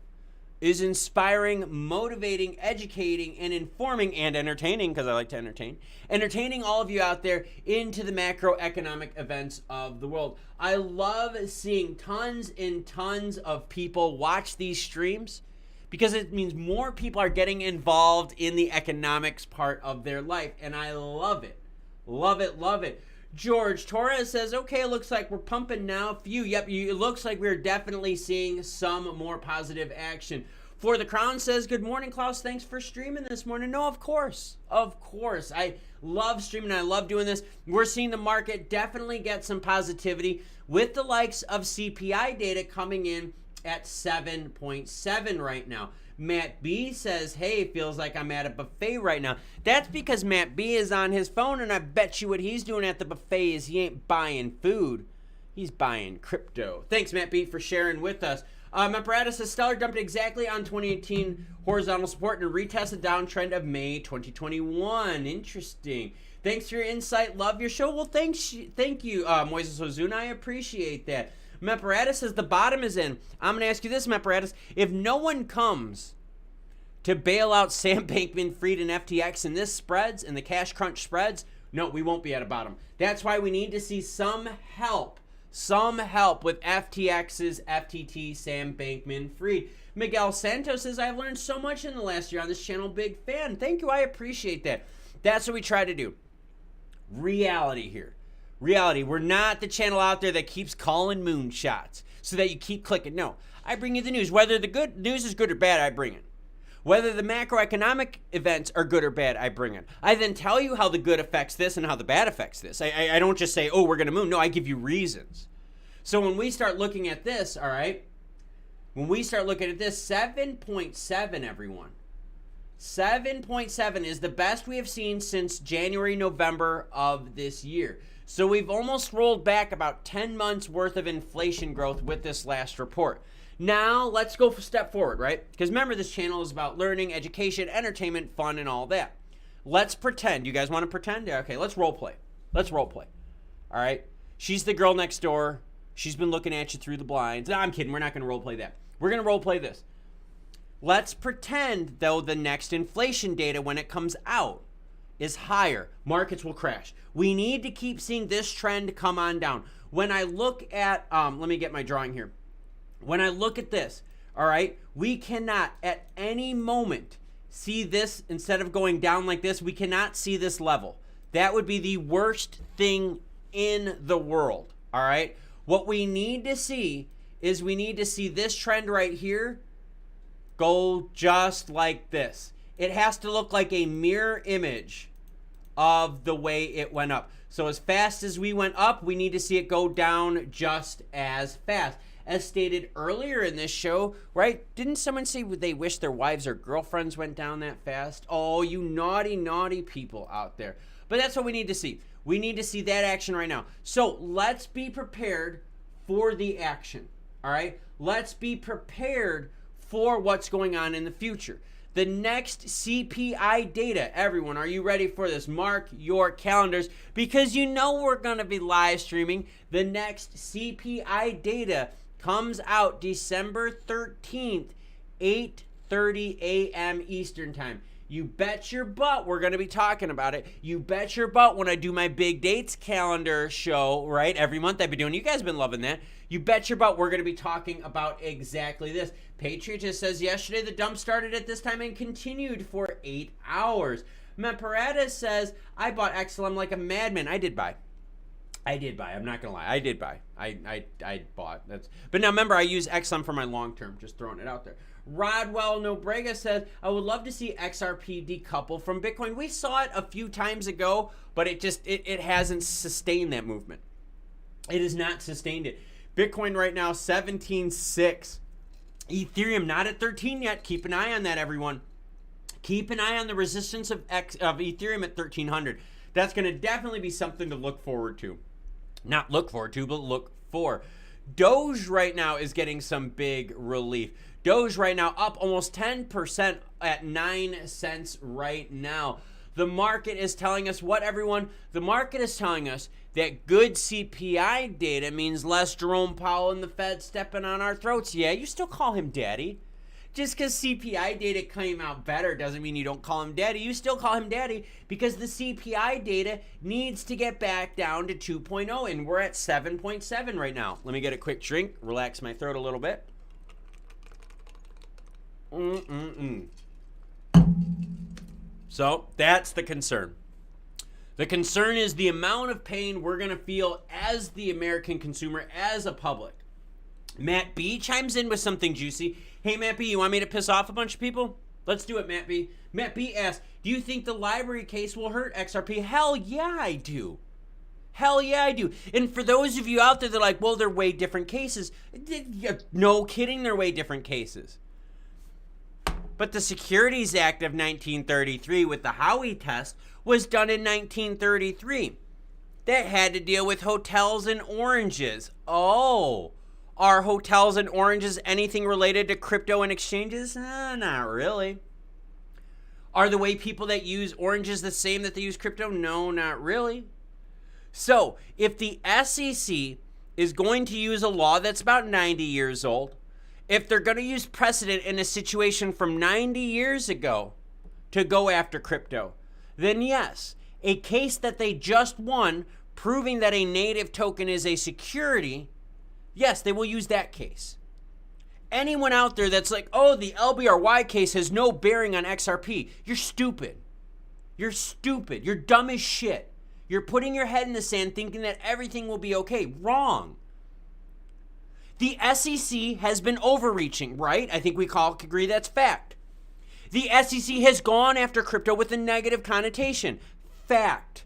is inspiring, motivating, educating, and informing, and entertaining, because I like to entertaining all of you out there into the macroeconomic events of the world. I love seeing tons and tons of people watch these streams because it means more people are getting involved in the economics part of their life, and I love it. Love it, love it. George Torres says, okay, looks like we're pumping now. Yep, it looks like we're definitely seeing some more positive action. For the Crown says, good morning, Klaus. Thanks for streaming this morning. No, of course. Of course. I love streaming. I love doing this. We're seeing the market definitely get some positivity with the likes of CPI data coming in at 7.7 right now. Matt B says, hey, feels like I'm at a buffet right now. That's because Matt B is on his phone, and I bet you what he's doing at the buffet is he ain't buying food. He's buying crypto. Thanks, Matt B, for sharing with us. Apparatus says, Stellar dumped exactly on 2018 horizontal support and retested downtrend of May 2021. Interesting. Thanks for your insight. Love your show. Well, thank you, Moises Ozuna. I appreciate that. Apparatus says the bottom is in. I'm going to ask you this, Apparatus. If no one comes to bail out Sam Bankman-Fried and FTX and this spreads and the cash crunch spreads, no, we won't be at a bottom. That's why we need to see some help with FTX's FTT Sam Bankman-Fried. Miguel Santos says, I've learned so much in the last year on this channel. Big fan. Thank you. I appreciate that. That's what we try to do. Reality here. Reality. We're not the channel out there that keeps calling moonshots so that you keep clicking. No, I bring you the news. Whether the good news is good or bad, I bring it. Whether the macroeconomic events are good or bad, I bring it. I then tell you how the good affects this and how the bad affects this. I don't just say, oh, we're going to moon. No, I give you reasons. So when we start looking at this, all right, when we start looking at this, 7.7, everyone. 7.7 is the best we have seen since January, November of this year. So we've almost rolled back about 10 months worth of inflation growth with this last report. Now let's go a step forward, right? Because remember, this channel is about learning, education, entertainment, fun, and all that. Let's pretend. You guys want to pretend? Yeah, okay, let's role play. Let's role play. All right? She's the girl next door. She's been looking at you through the blinds. No, I'm kidding. We're not going to role play that. We're going to role play this. Let's pretend, though, the next inflation data, when it comes out, is higher, markets will crash. We need to keep seeing this trend come on down. When I look at, let me get my drawing here. When I look at this, all right, we cannot at any moment see this, instead of going down like this, we cannot see this level. That would be the worst thing in the world, all right? What we need to see is we need to see this trend right here go just like this. It has to look like a mirror image of the way it went up. So as fast as we went up, we need to see it go down just as fast. As stated earlier in this show, right? Didn't someone say they wish their wives or girlfriends went down that fast? Oh, you naughty, naughty people out there. But that's what we need to see. We need to see that action right now. So let's be prepared for the action, all right? Let's be prepared for what's going on in the future. The next CPI data, everyone, are you ready for this? Mark your calendars, because you know we're going to be live streaming. The next CPI data comes out December 13th, 8:30 a.m. Eastern time. You bet your butt we're going to be talking about it. You bet your butt when I do my big dates calendar show, right? Every month I've been doing. You guys have been loving that. You bet your butt we're going to be talking about exactly this. Patriot just says yesterday the dump started at this time and continued for 8 hours. Matt Parada says, I bought XLM like a madman. I did buy. I'm not going to lie. I did buy. I bought. But now remember, I use XLM for my long term. Just throwing it out there. Rodwell Nobrega says, I would love to see XRP decouple from Bitcoin. We saw it a few times ago, but it hasn't sustained that movement. It has not sustained it. Bitcoin right now, 17.6. Ethereum not at 13 yet. Keep an eye on that, everyone. Keep an eye on the resistance of Ethereum at 1300. That's going to definitely be something to look forward to. Not look forward to, but look for. Doge right now is getting some big relief. Doge right now up almost 10% at 9 cents right now. The market is telling us what, everyone? The market is telling us that good CPI data means less Jerome Powell and the Fed stepping on our throats. Yeah, you still call him daddy. Just because CPI data came out better doesn't mean you don't call him daddy. You still call him daddy because the CPI data needs to get back down to 2.0, and we're at 7.7 right now. Let me get a quick drink, relax my throat a little bit. So that's the concern. The concern is the amount of pain we're going to feel as the American consumer, as a public. Matt B chimes in with something juicy. Hey, Matt B, you want me to piss off a bunch of people? Let's do it, Matt B. Matt B asks, do you think the library case will hurt XRP? Hell yeah, I do. Hell yeah, I do. And for those of you out there that are like, well, they're way different cases. No kidding, they're way different cases. But the Securities Act of 1933 with the Howey test was done in 1933. That had to deal with hotels and oranges. Oh, are hotels and oranges anything related to crypto and exchanges? Not really. Are the way people that use oranges the same that they use crypto? No, not really. So if the SEC is going to use a law that's about 90 years old, if they're going to use precedent in a situation from 90 years ago to go after crypto, then yes, a case that they just won proving that a native token is a security, yes, they will use that case. Anyone out there that's like, oh, the LBRY case has no bearing on XRP, you're stupid. You're stupid. You're dumb as shit. You're putting your head in the sand thinking that everything will be okay. Wrong. The SEC has been overreaching, right? I think we all agree that's fact. The SEC has gone after crypto with a negative connotation. Fact.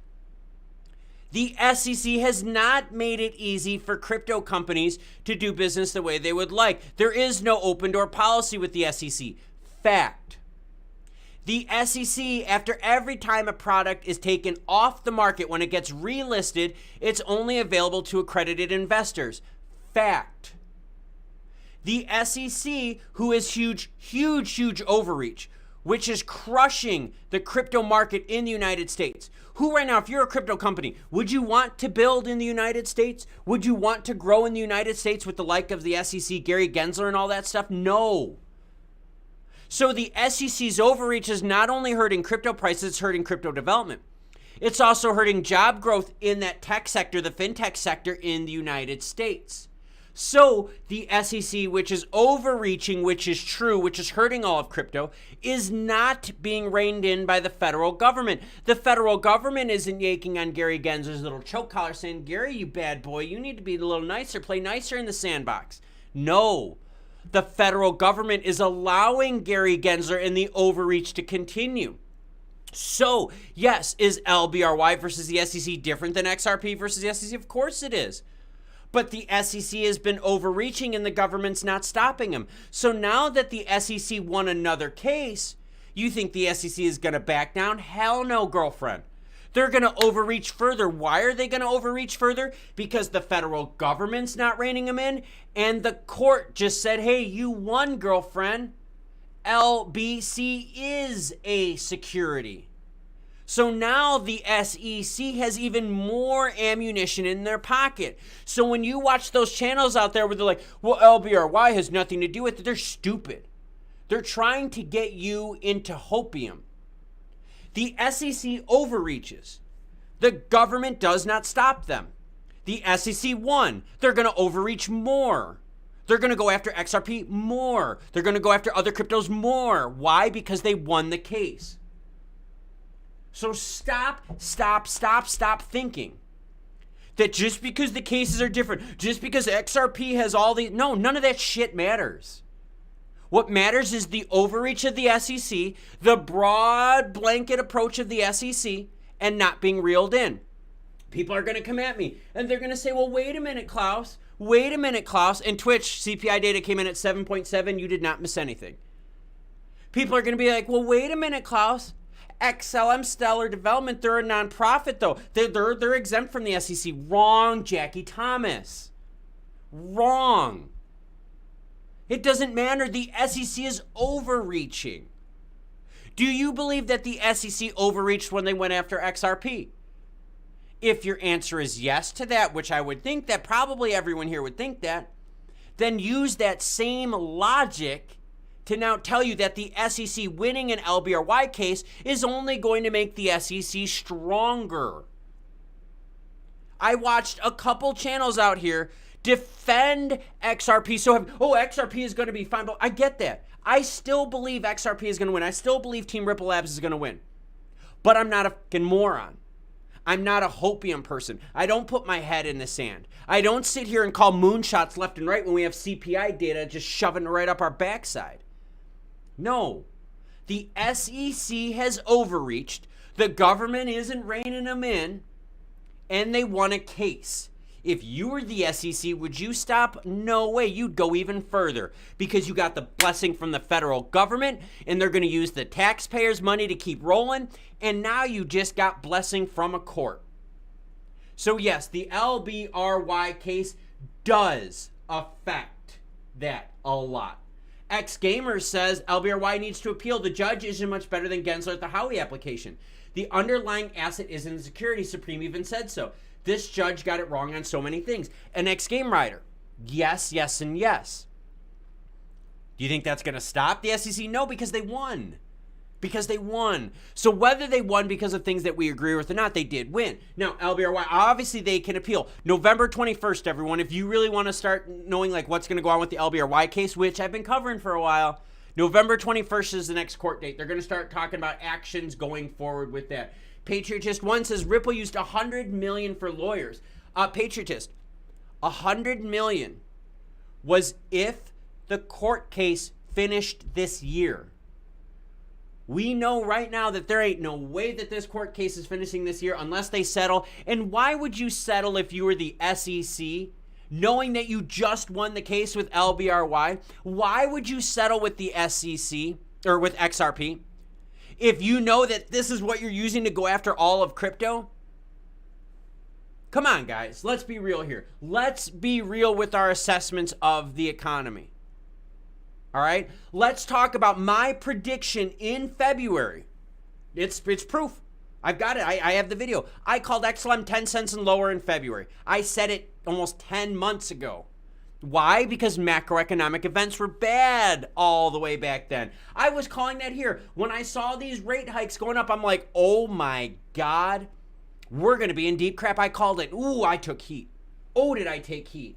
The SEC has not made it easy for crypto companies to do business the way they would like. There is no open door policy with the SEC. Fact. The SEC, after every time a product is taken off the market, when it gets relisted, it's only available to accredited investors. Fact. The SEC, who is huge overreach, which is crushing the crypto market in the United States. Who right now, if you're a crypto company, would you want to build in the United States? Would you want to grow in the United States with the like of the SEC, Gary Gensler and all that stuff? No. So the SEC's overreach is not only hurting crypto prices, it's hurting crypto development. It's also hurting job growth in that tech sector, the fintech sector in the United States. So the SEC, which is overreaching, which is true, which is hurting all of crypto, is not being reined in by the federal government. The federal government isn't yanking on Gary Gensler's little choke collar saying, Gary, you bad boy, you need to be a little nicer, play nicer in the sandbox. No, the federal government is allowing Gary Gensler and the overreach to continue. So, yes, is LBRY versus the SEC different than XRP versus the SEC? Of course it is. But the SEC has been overreaching and the government's not stopping them. So now that the SEC won another case, you think the SEC is going to back down? Hell no, girlfriend. They're going to overreach further. Why are they going to overreach further? Because the federal government's not reining them in, and the court just said, hey, you won, girlfriend. LBC is a security. So now the SEC has even more ammunition in their pocket. So when you watch those channels out there where they're like, well, LBRY has nothing to do with it, they're stupid. They're trying to get you into hopium. The SEC overreaches. The government does not stop them. The SEC won. They're going to overreach more. They're going to go after XRP more. They're going to go after other cryptos more. Why? Because they won the case. So stop thinking that just because the cases are different, just because XRP has all the, no, none of that shit matters. What matters is the overreach of the SEC, the broad blanket approach of the SEC, and not being reeled in. People are going to come at me and they're going to say, well, wait a minute, Klaus. Wait a minute, Klaus. And Twitch, CPI data came in at 7.7. You did not miss anything. People are going to be like, well, wait a minute, Klaus. XLM Stellar Development, they're a nonprofit though. They're exempt from the SEC. Wrong, Jackie Thomas. Wrong. It doesn't matter. The SEC is overreaching. Do you believe that the SEC overreached when they went after XRP? If your answer is yes to that, which I would think that probably everyone here would think that, then use that same logic to now tell you that the SEC winning an LBRY case is only going to make the SEC stronger. I watched a couple channels out here defend XRP. XRP is going to be fine. But I get that. I still believe XRP is going to win. I still believe Team Ripple Labs is going to win. But I'm not a fucking moron. I'm not a hopium person. I don't put my head in the sand. I don't sit here and call moonshots left and right when we have CPI data just shoving right up our backside. No, the SEC has overreached. The government isn't reining them in, and they won a case. If you were the SEC, would you stop? No way. You'd go even further because you got the blessing from the federal government, and they're going to use the taxpayers' money to keep rolling, and now you just got blessing from a court. So yes, the LBRY case does affect that a lot. X-Gamer says LBRY needs to appeal. The judge isn't much better than Gensler at the Howey application. The underlying asset isn't a security. Supreme even said so. This judge got it wrong on so many things. An X-Game Rider. Yes, yes, and yes. Do you think that's going to stop the SEC? No, because they won. Because they won. So whether they won because of things that we agree with or not, they did win. Now, LBRY, obviously they can appeal. November 21st, everyone, if you really want to start knowing like what's going to go on with the LBRY case, which I've been covering for a while, November 21st is the next court date. They're going to start talking about actions going forward with that. Patriotist 1 says Ripple used $100 million for lawyers. Patriotist, $100 million was if the court case finished this year. We know right now that there ain't no way that this court case is finishing this year unless they settle. And why would you settle if you were the SEC, knowing that you just won the case with LBRY? Why would you settle with the SEC or with XRP if you know that this is what you're using to go after all of crypto? Come on, guys. Let's be real here. Let's be real with our assessments of the economy. All right, let's talk about my prediction in February. It's proof. I've got it. I have the video. I called XLM 10 cents and lower in February. I said it almost 10 months ago Why? Because macroeconomic events were bad all the way back then. I was calling that here. When I saw these rate hikes going up, I'm like, oh my God, we're going to be in deep crap. I called it. Ooh, I took heat. Oh, did I take heat?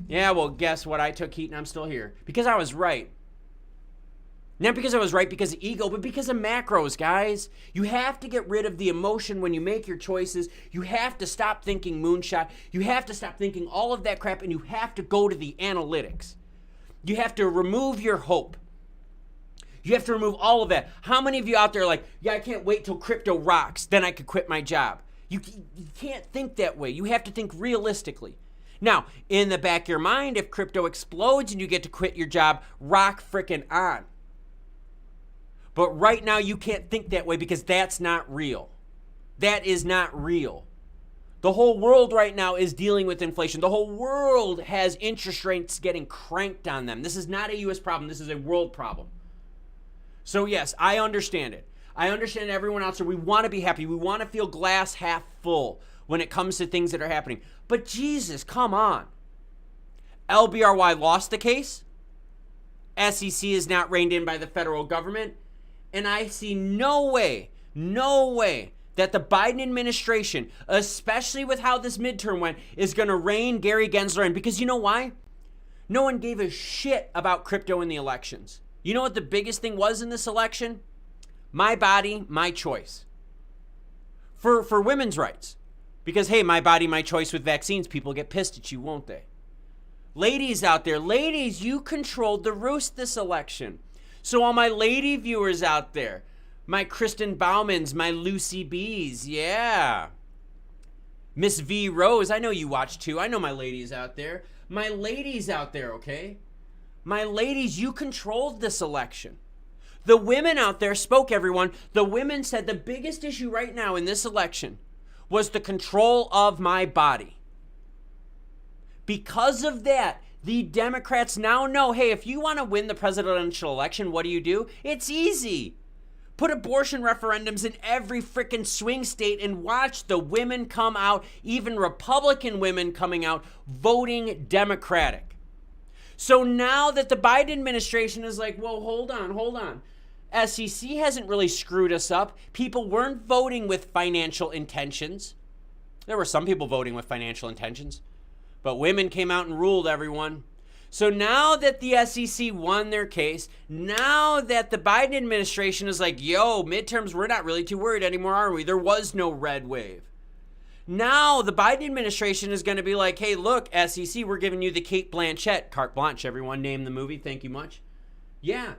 Yeah, well, guess what? I took heat and I'm still here. Because I was right. Not because I was right because of ego, but because of macros, guys. You have to get rid of the emotion when you make your choices. You have to stop thinking moonshot. You have to stop thinking all of that crap, and you have to go to the analytics. You have to remove your hope. You have to remove all of that. How many of you out there are like, yeah, I can't wait till crypto rocks, then I could quit my job? You can't think that way. You have to think realistically. Now, in the back of your mind, if crypto explodes and you get to quit your job, rock frickin' on. But right now, you can't think that way because that's not real. That is not real. The whole world right now is dealing with inflation. The whole world has interest rates getting cranked on them. This is not a U.S. problem. This is a world problem. So yes, I understand it. I understand everyone out there. We want to be happy. We want to feel glass half full when it comes to things that are happening. But Jesus, come on. LBRY lost the case. SEC is not reined in by the federal government. And I see no way that the Biden administration, especially with how this midterm went, is going to rein Gary Gensler in. Because you know why? No one gave a shit about crypto in the elections. You know what the biggest thing was in this election? My body, my choice. For women's rights. Because, hey, my body, my choice with vaccines, people get pissed at you, won't they? Ladies out there, ladies, you controlled the roost this election. So all my lady viewers out there, my Kristen Baumans, my Lucy B's, yeah. Miss V Rose, I know you watch too. I know my ladies out there. My ladies out there, okay? My ladies, you controlled this election. The women out there spoke, everyone. The women said the biggest issue right now in this election was the control of my body. Because of that, the Democrats now know, hey, if you want to win the presidential election, what do? It's easy. Put abortion referendums in every freaking swing state and watch the women come out, even Republican women coming out, voting Democratic. So now that the Biden administration is like, well, hold on. SEC hasn't really screwed us up. People weren't voting with financial intentions. There were some people voting with financial intentions. But women came out and ruled, everyone. So now that the SEC won their case, now that the Biden administration is like, yo, midterms, we're not really too worried anymore, are we? There was no red wave. Now the Biden administration is going to be like, hey, look, SEC, we're giving you the Cate Blanchett, carte blanche, everyone, name the movie. Thank you much. Yeah.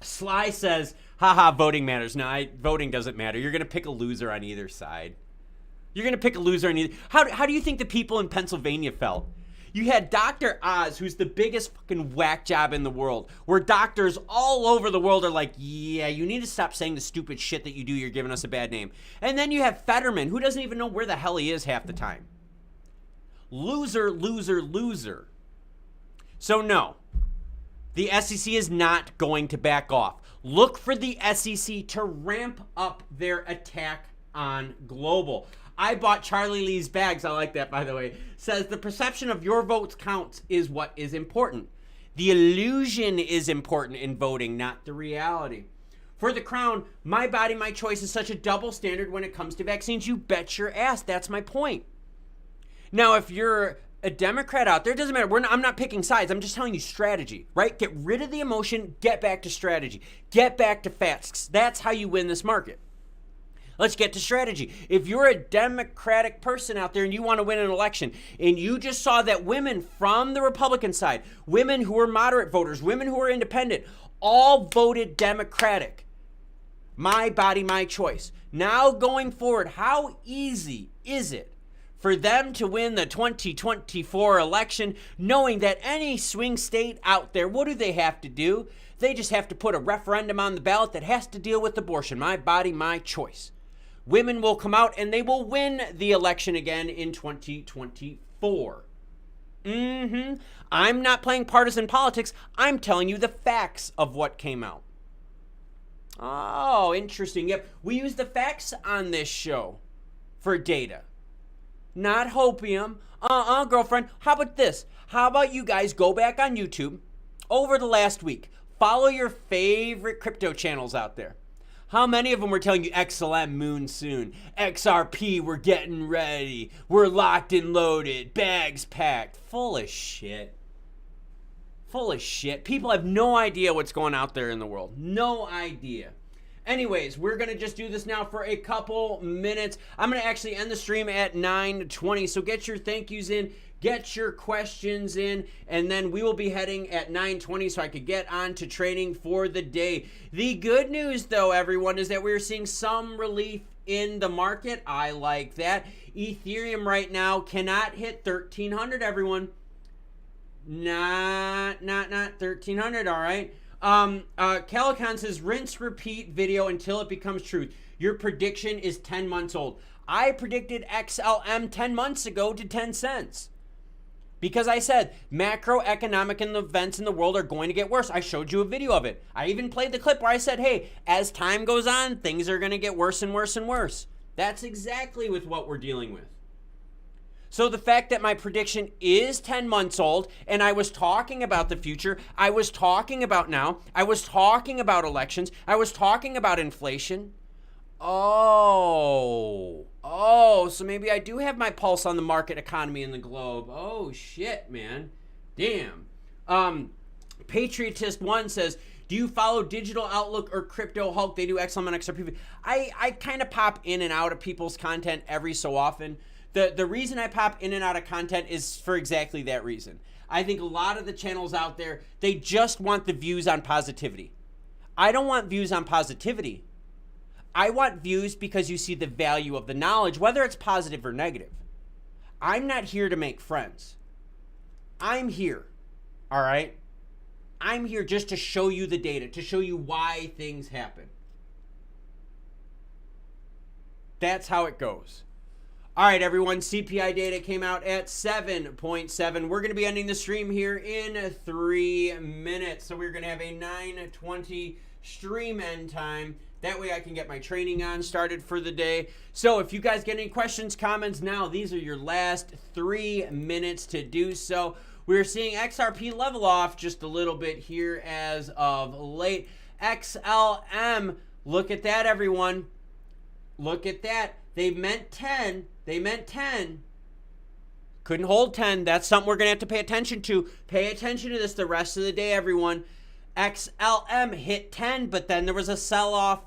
Sly says, haha, voting matters. No, voting doesn't matter. You're going to pick a loser on either side. You're going to pick a loser on either. How do you think the people in Pennsylvania felt? You had Dr. Oz, who's the biggest fucking whack job in the world, where doctors all over the world are like, yeah, you need to stop saying the stupid shit that you do. You're giving us a bad name. And then you have Fetterman, who doesn't even know where the hell he is half the time. Loser, loser, loser. So no, the SEC is not going to back off. Look for the SEC to ramp up their attack on global. I bought Charlie Lee's bags. I like that, by the way. Says the perception of your votes counts is what is important. The illusion is important in voting, not the reality. For the Crown, my body, my choice is such a double standard when it comes to vaccines. You bet your ass. That's my point. Now, if you're a Democrat out there, it doesn't matter. I'm not picking sides. I'm just telling you strategy, right? Get rid of the emotion. Get back to strategy. Get back to facts. That's how you win this market. Let's get to strategy. If you're a Democratic person out there and you want to win an election and you just saw that women from the Republican side, women who are moderate voters, women who are independent, all voted Democratic. My body, my choice. Now going forward, how easy is it for them to win the 2024 election knowing that any swing state out there, what do they have to do? They just have to put a referendum on the ballot that has to deal with abortion. My body, my choice. Women will come out and they will win the election again in 2024. I'm not playing partisan politics. I'm telling you the facts of what came out. Oh, interesting. Yep, we use the facts on this show for data. Not hopium. Girlfriend. How about this? How about you guys go back on YouTube over the last week? Follow your favorite crypto channels out there. How many of them were telling you XLM moon soon? XRP, we're getting ready. We're locked and loaded. Bags packed. Full of shit. Full of shit. People have no idea what's going out there in the world. No idea. Anyways, we're going to just do this now for a couple minutes. I'm going to actually end the stream at 9:20. So get your thank yous in. Get your questions in, and then we will be heading at 9:20 so I could get on to trading for the day. The good news, though, everyone, is that we're seeing some relief in the market. I like that. Ethereum right now cannot hit 1,300, everyone. Not 1,300, all right? Calicon says, rinse, repeat video until it becomes truth. Your prediction is 10 months old. I predicted XLM 10 months ago to 10 cents. Because I said macroeconomic events in the world are going to get worse. I showed you a video of it. I even played the clip where I said, hey, as time goes on, things are going to get worse and worse and worse. That's exactly with what we're dealing with. So the fact that my prediction is 10 months old, and I was talking about the future, I was talking about now, I was talking about elections, I was talking about inflation. Oh, so maybe I do have my pulse on the market economy in the globe. Oh, shit, man. Damn. Patriotist1 says, do you follow Digital Outlook or Crypto Hulk? They do XLM and XRP. I kind of pop in and out of people's content every so often. The reason I pop in and out of content is for exactly that reason. I think a lot of the channels out there, they just want the views on positivity. I don't want views on positivity. I want views because you see the value of the knowledge, whether it's positive or negative. I'm not here to make friends. I'm here, all right? I'm here just to show you the data, to show you why things happen. That's how it goes. All right, everyone, CPI data came out at 7.7. We're going to be ending the stream here in 3 minutes. So we're going to have a 9:20 stream end time. That way I can get my training on started for the day. So if you guys get any questions, comments now, these are your last 3 minutes to do so. We're seeing XRP level off just a little bit here as of late. XLM, look at that, everyone. Look at that. They meant 10. They meant 10. Couldn't hold 10. That's something we're going to have to pay attention to. Pay attention to this the rest of the day, everyone. XLM hit 10, but then there was a sell-off.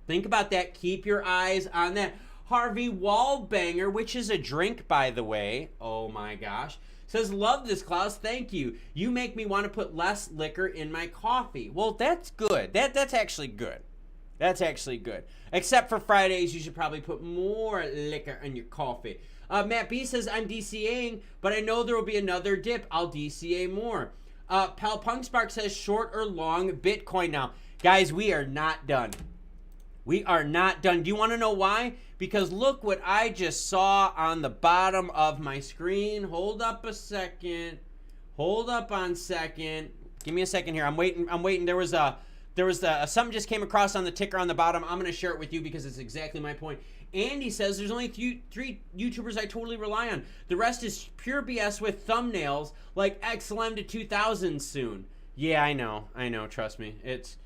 Think about that. Keep your eyes on that. Harvey Wallbanger, which is a drink, by the way. Oh, my gosh. Says, love this, Klaus. Thank you. You make me want to put less liquor in my coffee. Well, that's good. That's actually good. That's actually good. Except for Fridays, you should probably put more liquor in your coffee. Matt B says, I'm DCAing, but I know there will be another dip. I'll DCA more. Pal Punk Spark says, short or long Bitcoin now. Guys, we are not done. We are not done. Do you want to know why? Because look what I just saw on the bottom of my screen. Hold up a second. Hold up on second. Give me a second here. I'm waiting. There was something just came across on the ticker on the bottom. I'm going to share it with you because it's exactly my point. Andy says there's only three YouTubers I totally rely on. The rest is pure BS with thumbnails like XLM to 2000 soon. Yeah, I know. Trust me. It's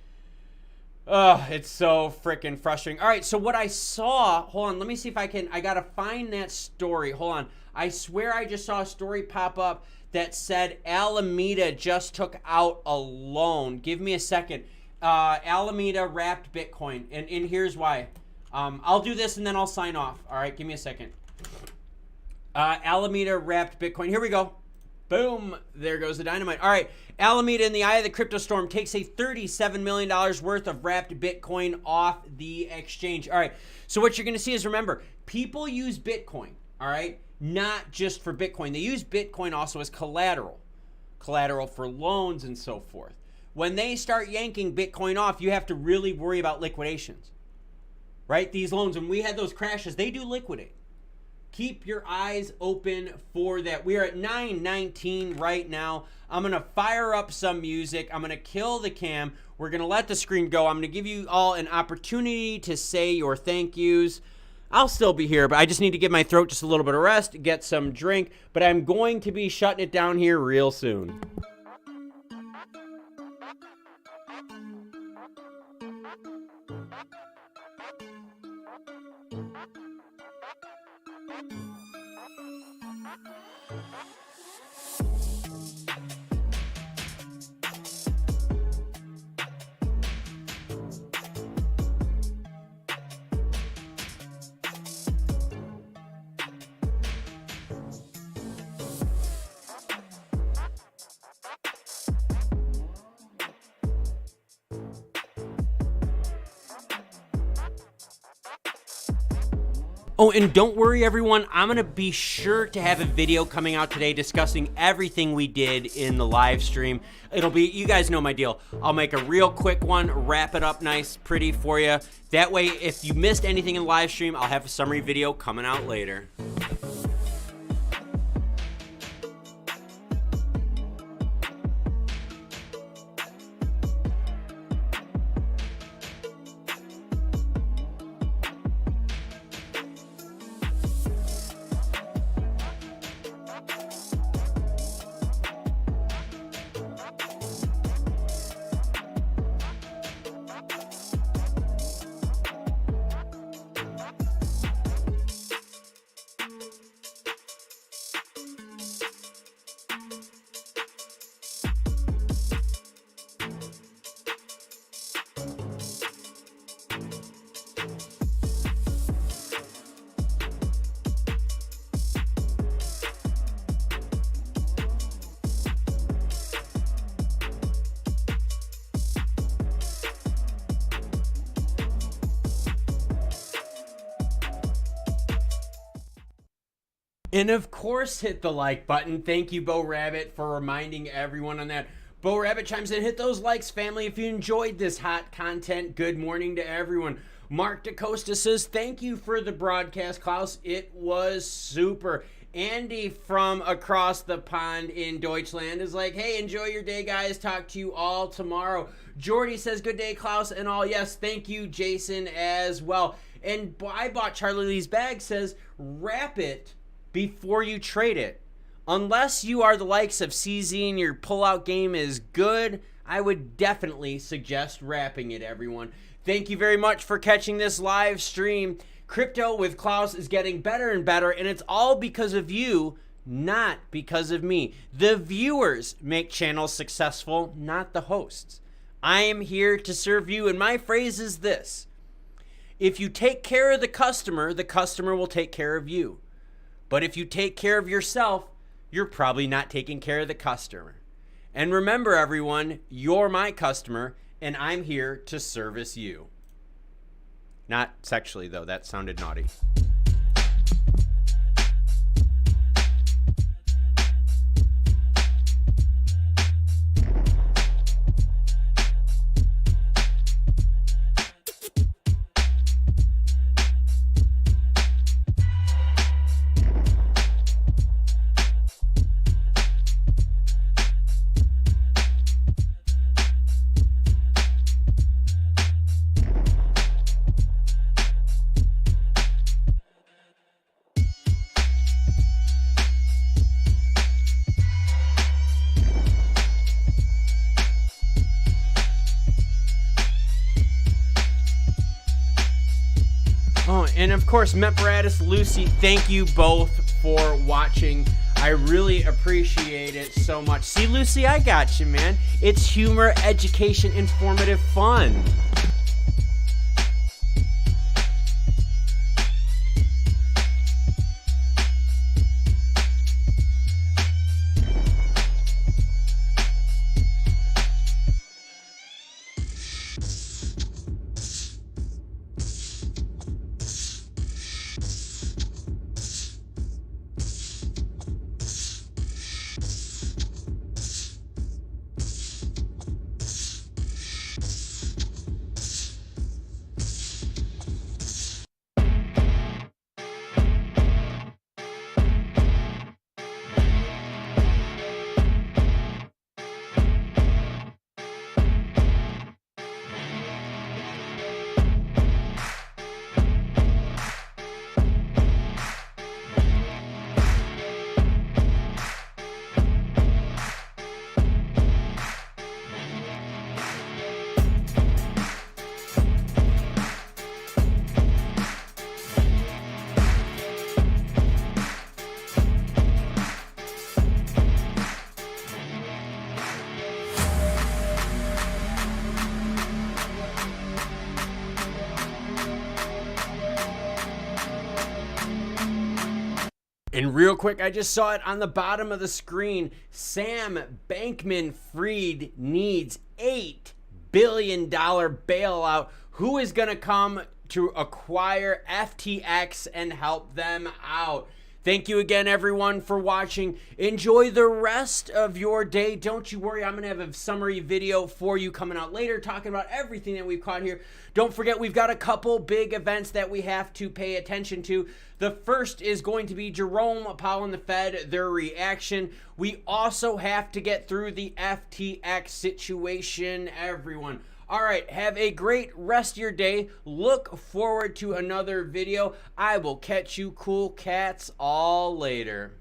so freaking frustrating. All right, so what I saw, hold on, let me see if I got to find that story. Hold on. I swear I just saw a story pop up that said Alameda just took out a loan. Give me a second. Alameda wrapped Bitcoin, and here's why. I'll do this and then I'll sign off. All right, give me a second. Alameda wrapped Bitcoin. Here we go. Boom. There goes the dynamite. All right. Alameda in the eye of the crypto storm takes a $37 million worth of wrapped Bitcoin off the exchange. All right. So what you're going to see is, remember, people use Bitcoin, all right, not just for Bitcoin. They use Bitcoin also as collateral for loans and so forth. When they start yanking Bitcoin off, you have to really worry about liquidations, right? These loans, when we had those crashes, they do liquidate. Keep your eyes open for that. We are at 9:19 right now. I'm going to fire up some music. I'm going to kill the cam. We're going to let the screen go. I'm going to give you all an opportunity to say your thank yous. I'll still be here, but I just need to give my throat just a little bit of rest, get some drink, but I'm going to be shutting it down here real soon. Oh, and don't worry, everyone. I'm going to be sure to have a video coming out today discussing everything we did in the live stream. It'll be, you guys know my deal. I'll make a real quick one, wrap it up nice, pretty for you. That way, if you missed anything in the live stream, I'll have a summary video coming out later. And of course, hit the like button. Thank you, Bo Rabbit, for reminding everyone on that. Bo Rabbit chimes in, hit those likes, family, if you enjoyed this hot content. Good morning to everyone. Mark DaCosta says, thank you for the broadcast, Klaus. It was super. Andy from across the pond in Deutschland is like, hey, enjoy your day, guys. Talk to you all tomorrow. Jordy says, good day, Klaus, and all. Yes, thank you, Jason, as well. And I bought Charlie Lee's bag says, wrap it before you trade it. Unless you are the likes of CZ and your pullout game is good, I would definitely suggest wrapping it, everyone. Thank you very much for catching this live stream. Crypto with Klaus is getting better and better, and it's all because of you, not because of me. The viewers make channels successful, not the hosts. I am here to serve you, and my phrase is this: if you take care of the customer will take care of you. But if you take care of yourself, you're probably not taking care of the customer. And remember, everyone, you're my customer, and I'm here to service you. Not sexually, though. That sounded naughty. And of course, Meparatus, Lucy, thank you both for watching. I really appreciate it so much. See, Lucy, I got you, man. It's humor, education, informative fun. And real quick, I just saw it on the bottom of the screen. Sam Bankman-Fried needs $8 billion bailout. Who is going to come to acquire FTX and help them out? Thank you again, everyone, for watching. Enjoy the rest of your day. Don't you worry, I'm going to have a summary video for you coming out later talking about everything that we've caught here. Don't forget, we've got a couple big events that we have to pay attention to. The first is going to be Jerome Powell and the Fed, their reaction. We also have to get through the FTX situation, everyone. All right, have a great rest of your day. Look forward to another video. I will catch you cool cats all later.